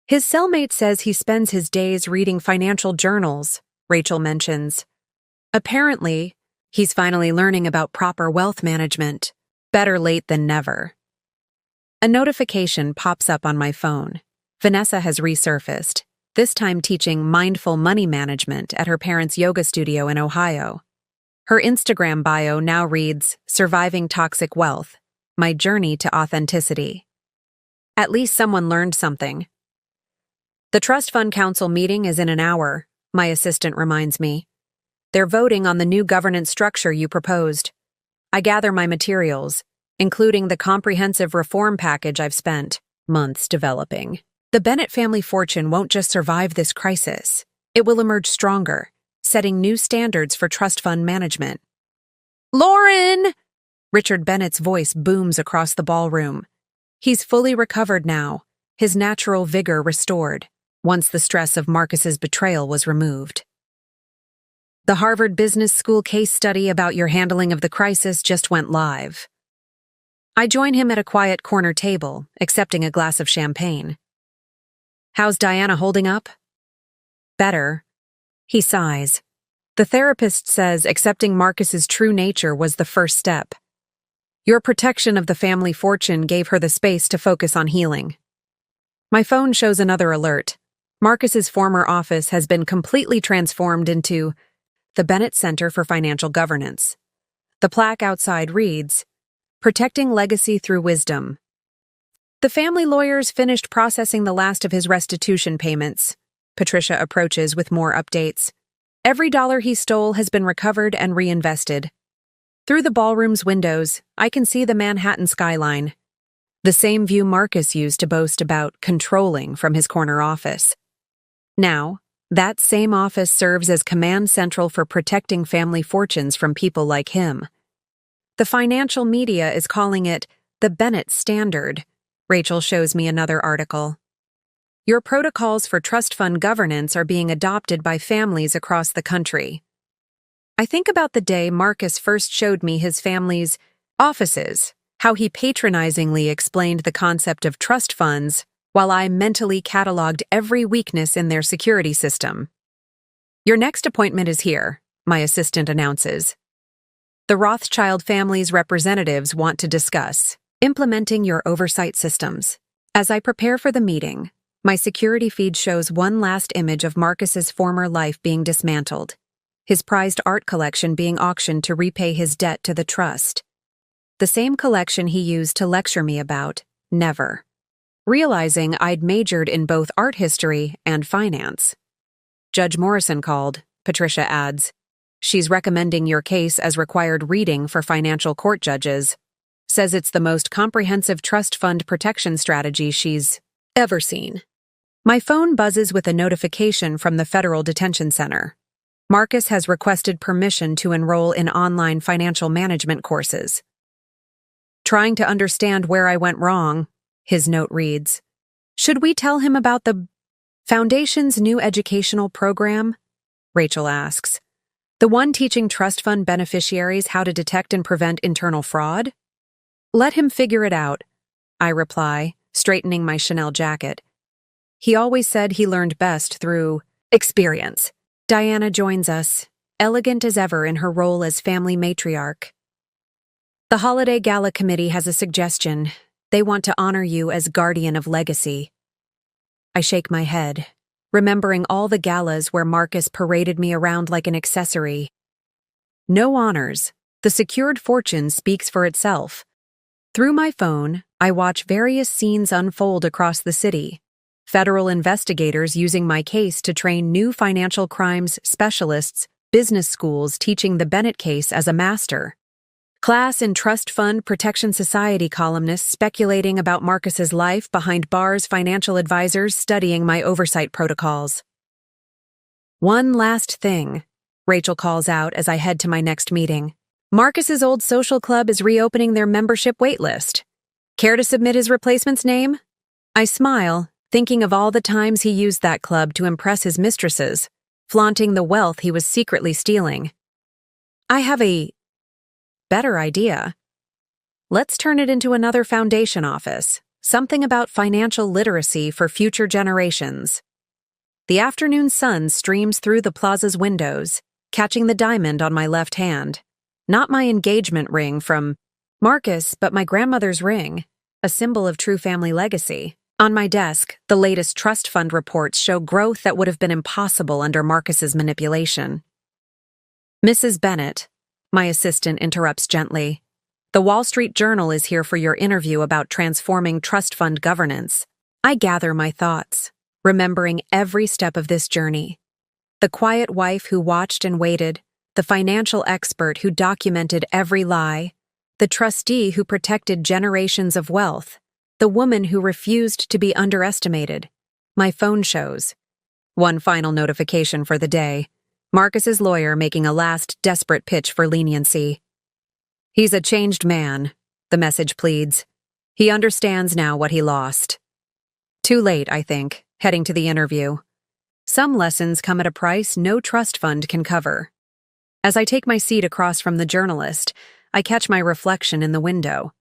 His cellmate says he spends his days reading financial journals, Rachel mentions. Apparently, he's finally learning about proper wealth management. Better late than never. A notification pops up on my phone. Vanessa has resurfaced, this time teaching mindful money management at her parents' yoga studio in Ohio. Her Instagram bio now reads, "Surviving Toxic Wealth, My Journey to Authenticity." At least someone learned something. The Trust Fund Council meeting is in an hour, my assistant reminds me. They're voting on the new governance structure you proposed. I gather my materials, including the comprehensive reform package I've spent months developing. The Bennett family fortune won't just survive this crisis. It will emerge stronger, setting new standards for trust fund management. Lauren! Richard Bennett's voice booms across the ballroom. He's fully recovered now, his natural vigor restored, once the stress of Marcus's betrayal was removed. The Harvard Business School case study about your handling of the crisis just went live. I join him at a quiet corner table, accepting a glass of champagne. How's Diana holding up? Better. He sighs. The therapist says accepting Marcus's true nature was the first step. Your protection of the family fortune gave her the space to focus on healing. My phone shows another alert. Marcus's former office has been completely transformed into the Bennett Center for Financial Governance. The plaque outside reads, "Protecting Legacy Through Wisdom." The family lawyers finished processing the last of his restitution payments. Patricia approaches with more updates. Every dollar he stole has been recovered and reinvested. Through the ballroom's windows, I can see the Manhattan skyline, the same view Marcus used to boast about controlling from his corner office. Now, that same office serves as command central for protecting family fortunes from people like him. The financial media is calling it the Bennett Standard. Rachel shows me another article. Your protocols for trust fund governance are being adopted by families across the country. I think about the day Marcus first showed me his family's offices, how he patronizingly explained the concept of trust funds while I mentally cataloged every weakness in their security system. Your next appointment is here, my assistant announces. The Rothschild family's representatives want to discuss implementing your oversight systems. As I prepare for the meeting, my security feed shows one last image of Marcus's former life being dismantled, his prized art collection being auctioned to repay his debt to the trust. The same collection he used to lecture me about, never. Realizing I'd majored in both art history and finance. Judge Morrison called, Patricia adds. She's recommending your case as required reading for financial court judges. Says it's the most comprehensive trust fund protection strategy she's ever seen. My phone buzzes with a notification from the Federal Detention Center. Marcus has requested permission to enroll in online financial management courses. Trying to understand where I went wrong, his note reads. Should we tell him about the Foundation's new educational program? Rachel asks. The one teaching trust fund beneficiaries how to detect and prevent internal fraud? Let him figure it out, I reply, straightening my Chanel jacket. He always said he learned best through experience. Diana joins us, elegant as ever in her role as family matriarch. The Holiday Gala Committee has a suggestion. They want to honor you as guardian of legacy. I shake my head, remembering all the galas where Marcus paraded me around like an accessory. No honors. The secured fortune speaks for itself. Through my phone, I watch various scenes unfold across the city. Federal investigators using my case to train new financial crimes specialists, business schools teaching the Bennett case as a master. Class and Trust Fund Protection Society columnists speculating about Marcus's life behind bars, financial advisors studying my oversight protocols. One last thing, Rachel calls out as I head to my next meeting. Marcus's old social club is reopening their membership waitlist. Care to submit his replacement's name? I smile, thinking of all the times he used that club to impress his mistresses, flaunting the wealth he was secretly stealing. I have a better idea. Let's turn it into another foundation office, something about financial literacy for future generations. The afternoon sun streams through the plaza's windows, catching the diamond on my left hand. Not my engagement ring from Marcus, but my grandmother's ring, a symbol of true family legacy. On my desk, the latest trust fund reports show growth that would have been impossible under Marcus's manipulation. Mrs. Bennett, my assistant interrupts gently. The Wall Street Journal is here for your interview about transforming trust fund governance. I gather my thoughts, remembering every step of this journey. The quiet wife who watched and waited, the financial expert who documented every lie, the trustee who protected generations of wealth, the woman who refused to be underestimated. My phone shows. One final notification for the day. Marcus's lawyer making a last desperate pitch for leniency. He's a changed man, the message pleads. He understands now what he lost. Too late, I think, heading to the interview. Some lessons come at a price no trust fund can cover. As I take my seat across from the journalist, I catch my reflection in the window.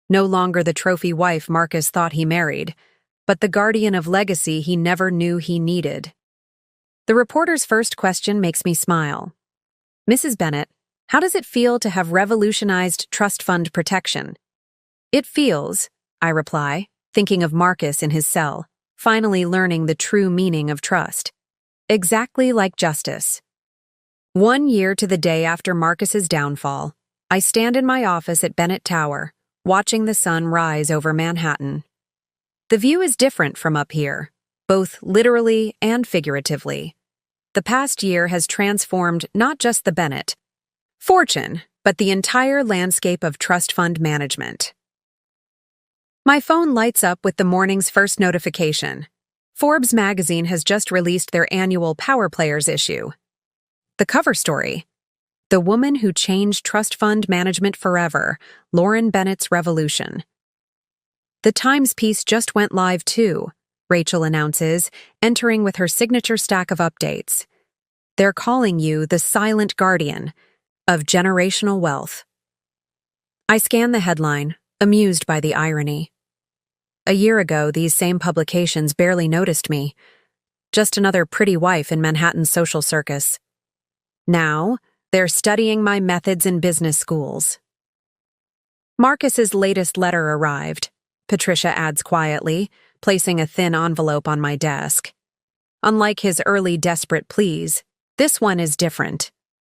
No longer the trophy wife Marcus thought he married, but the guardian of legacy he never knew he needed. The reporter's first question makes me smile. "Mrs. Bennett, how does it feel to have revolutionized trust fund protection?" "It feels," I reply, thinking of Marcus in his cell, finally learning the true meaning of trust. "Exactly like justice." 1 year to the day after Marcus's downfall, I stand in my office at Bennett Tower, watching the sun rise over Manhattan. The view is different from up here, both literally and figuratively. The past year has transformed not just the Bennett fortune, but the entire landscape of trust fund management. My phone lights up with the morning's first notification. Forbes magazine has just released their annual Power Players issue. The cover story: "The Woman Who Changed Trust Fund Management Forever, Lauren Bennett's Revolution." The Times piece just went live too, Rachel announces, entering with her signature stack of updates. "They're calling you the silent guardian of generational wealth." I scan the headline, amused by the irony. A year ago, these same publications barely noticed me. Just another pretty wife in Manhattan's social circus. Now, they're studying my methods in business schools. Marcus's latest letter arrived, Patricia adds quietly, placing a thin envelope on my desk. Unlike his early desperate pleas, this one is different.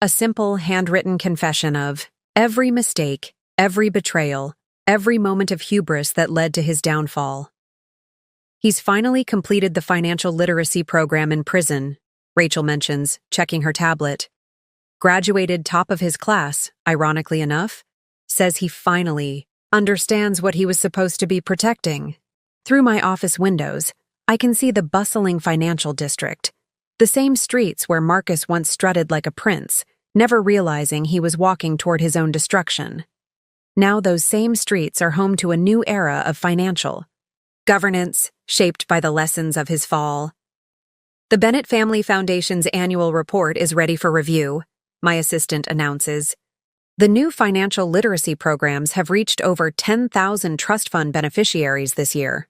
A simple, handwritten confession of every mistake, every betrayal, every moment of hubris that led to his downfall. He's finally completed the financial literacy program in prison, Rachel mentions, checking her tablet. Graduated top of his class, ironically enough, says he finally understands what he was supposed to be protecting. Through my office windows, I can see the bustling financial district, the same streets where Marcus once strutted like a prince, never realizing he was walking toward his own destruction. Now those same streets are home to a new era of financial governance, shaped by the lessons of his fall. The Bennett Family Foundation's annual report is ready for review, my assistant announces. The new financial literacy programs have reached over 10,000 trust fund beneficiaries this year.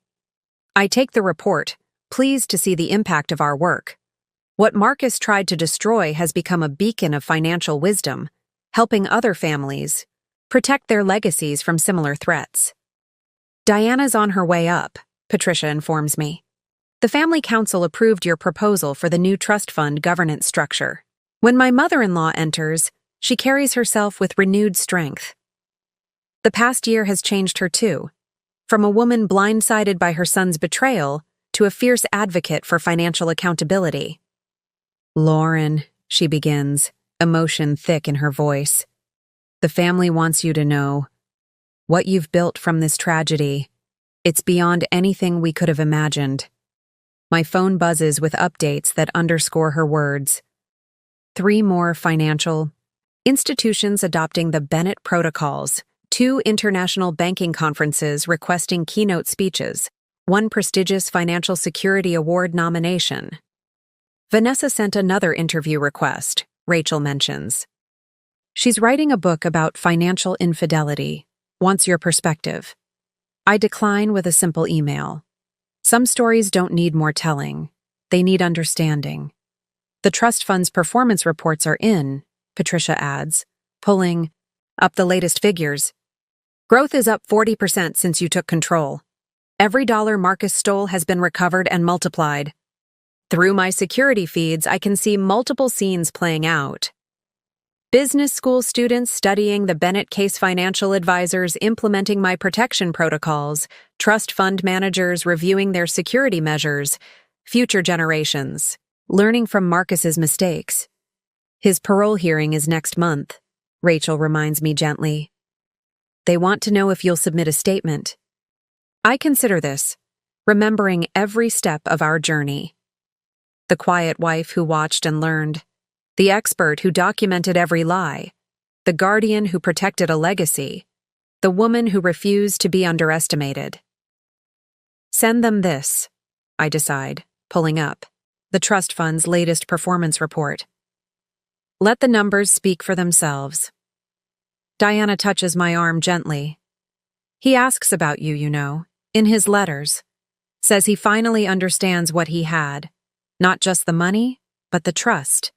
I take the report, pleased to see the impact of our work. What Marcus tried to destroy has become a beacon of financial wisdom, helping other families protect their legacies from similar threats. Diana's on her way up, Patricia informs me. The Family Council approved your proposal for the new trust fund governance structure. When my mother-in-law enters, she carries herself with renewed strength. The past year has changed her too, from a woman blindsided by her son's betrayal to a fierce advocate for financial accountability. "Lauren," she begins, emotion thick in her voice. "The family wants you to know what you've built from this tragedy. It's beyond anything we could have imagined." My phone buzzes with updates that underscore her words. 3 more financial institutions adopting the Bennett Protocols, 2 international banking conferences requesting keynote speeches, 1 prestigious Financial Security Award nomination. Vanessa sent another interview request, Rachel mentions. She's writing a book about financial infidelity, wants your perspective. I decline with a simple email. Some stories don't need more telling. They need understanding. The trust fund's performance reports are in, Patricia adds, pulling up the latest figures. Growth is up 40% since you took control. Every dollar Marcus stole has been recovered and multiplied. Through my security feeds, I can see multiple scenes playing out. Business school students studying the Bennett case, financial advisors implementing my protection protocols, trust fund managers reviewing their security measures, future generations learning from Marcus's mistakes. His parole hearing is next month, Rachel reminds me gently. They want to know if you'll submit a statement. I consider this, remembering every step of our journey. The quiet wife who watched and learned, the expert who documented every lie, the guardian who protected a legacy, the woman who refused to be underestimated. Send them this, I decide, pulling up, the trust fund's latest performance report. Let the numbers speak for themselves. Diana touches my arm gently. He asks about you, in his letters. Says he finally understands what he had. Not just the money, but the trust.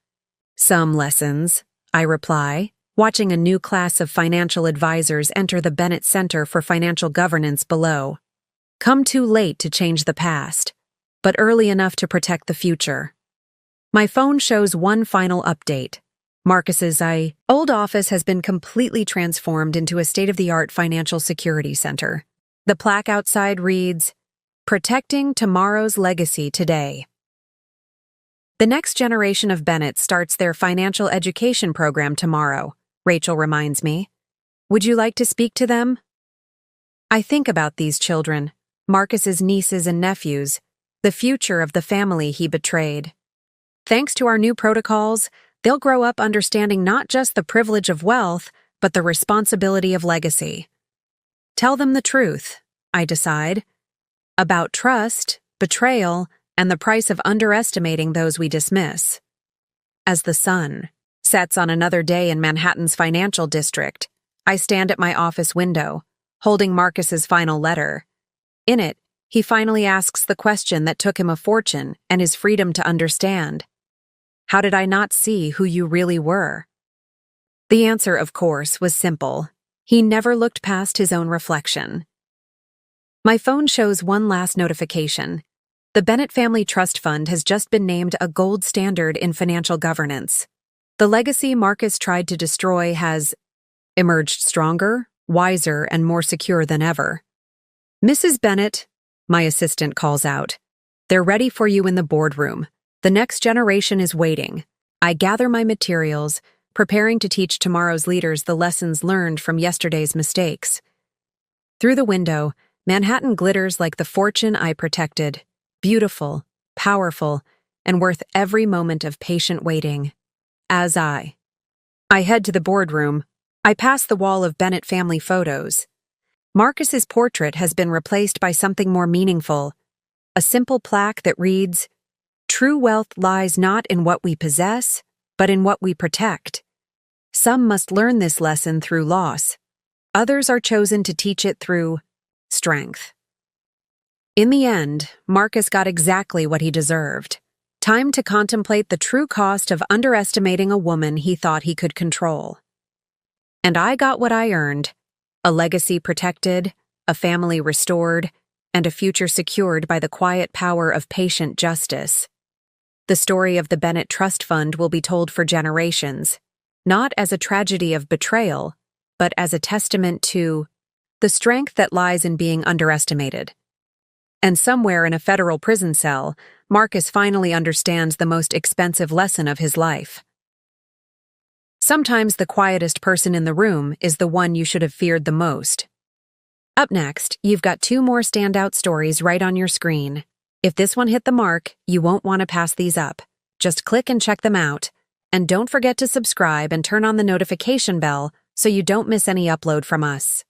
Some lessons, I reply, watching a new class of financial advisors enter the Bennett Center for Financial Governance below. Come too late to change the past, but early enough to protect the future. My phone shows one final update. Marcus's old office has been completely transformed into a state-of-the-art financial security center. The plaque outside reads, "Protecting Tomorrow's Legacy Today." The next generation of Bennett starts their financial education program tomorrow, Rachel reminds me. Would you like to speak to them? I think about these children, Marcus's nieces and nephews, the future of the family he betrayed. Thanks to our new protocols, they'll grow up understanding not just the privilege of wealth, but the responsibility of legacy. Tell them the truth, I decide, about trust, betrayal, and the price of underestimating those we dismiss. As the sun sets on another day in Manhattan's financial district, I stand at my office window, holding Marcus's final letter. In it, he finally asks the question that took him a fortune and his freedom to understand. How did I not see who you really were? The answer, of course, was simple. He never looked past his own reflection. My phone shows one last notification. The Bennett Family Trust Fund has just been named a gold standard in financial governance. The legacy Marcus tried to destroy has emerged stronger, wiser, and more secure than ever. Mrs. Bennett, my assistant calls out. They're ready for you in the boardroom. The next generation is waiting. I gather my materials, preparing to teach tomorrow's leaders the lessons learned from yesterday's mistakes. Through the window, Manhattan glitters like the fortune I protected, beautiful, powerful, and worth every moment of patient waiting. As I head to the boardroom, I pass the wall of Bennett family photos. Marcus's portrait has been replaced by something more meaningful, a simple plaque that reads, "True wealth lies not in what we possess, but in what we protect. Some must learn this lesson through loss. Others are chosen to teach it through strength." In the end, Marcus got exactly what he deserved. Time to contemplate the true cost of underestimating a woman he thought he could control. And I got what I earned, a legacy protected, a family restored, and a future secured by the quiet power of patient justice. The story of the Bennett Trust Fund will be told for generations, not as a tragedy of betrayal, but as a testament to the strength that lies in being underestimated. And somewhere in a federal prison cell, Marcus finally understands the most expensive lesson of his life. Sometimes the quietest person in the room is the one you should have feared the most. Up next, you've got 2 more standout stories right on your screen. If this one hit the mark, you won't want to pass these up. Just click and check them out. And don't forget to subscribe and turn on the notification bell so you don't miss any upload from us.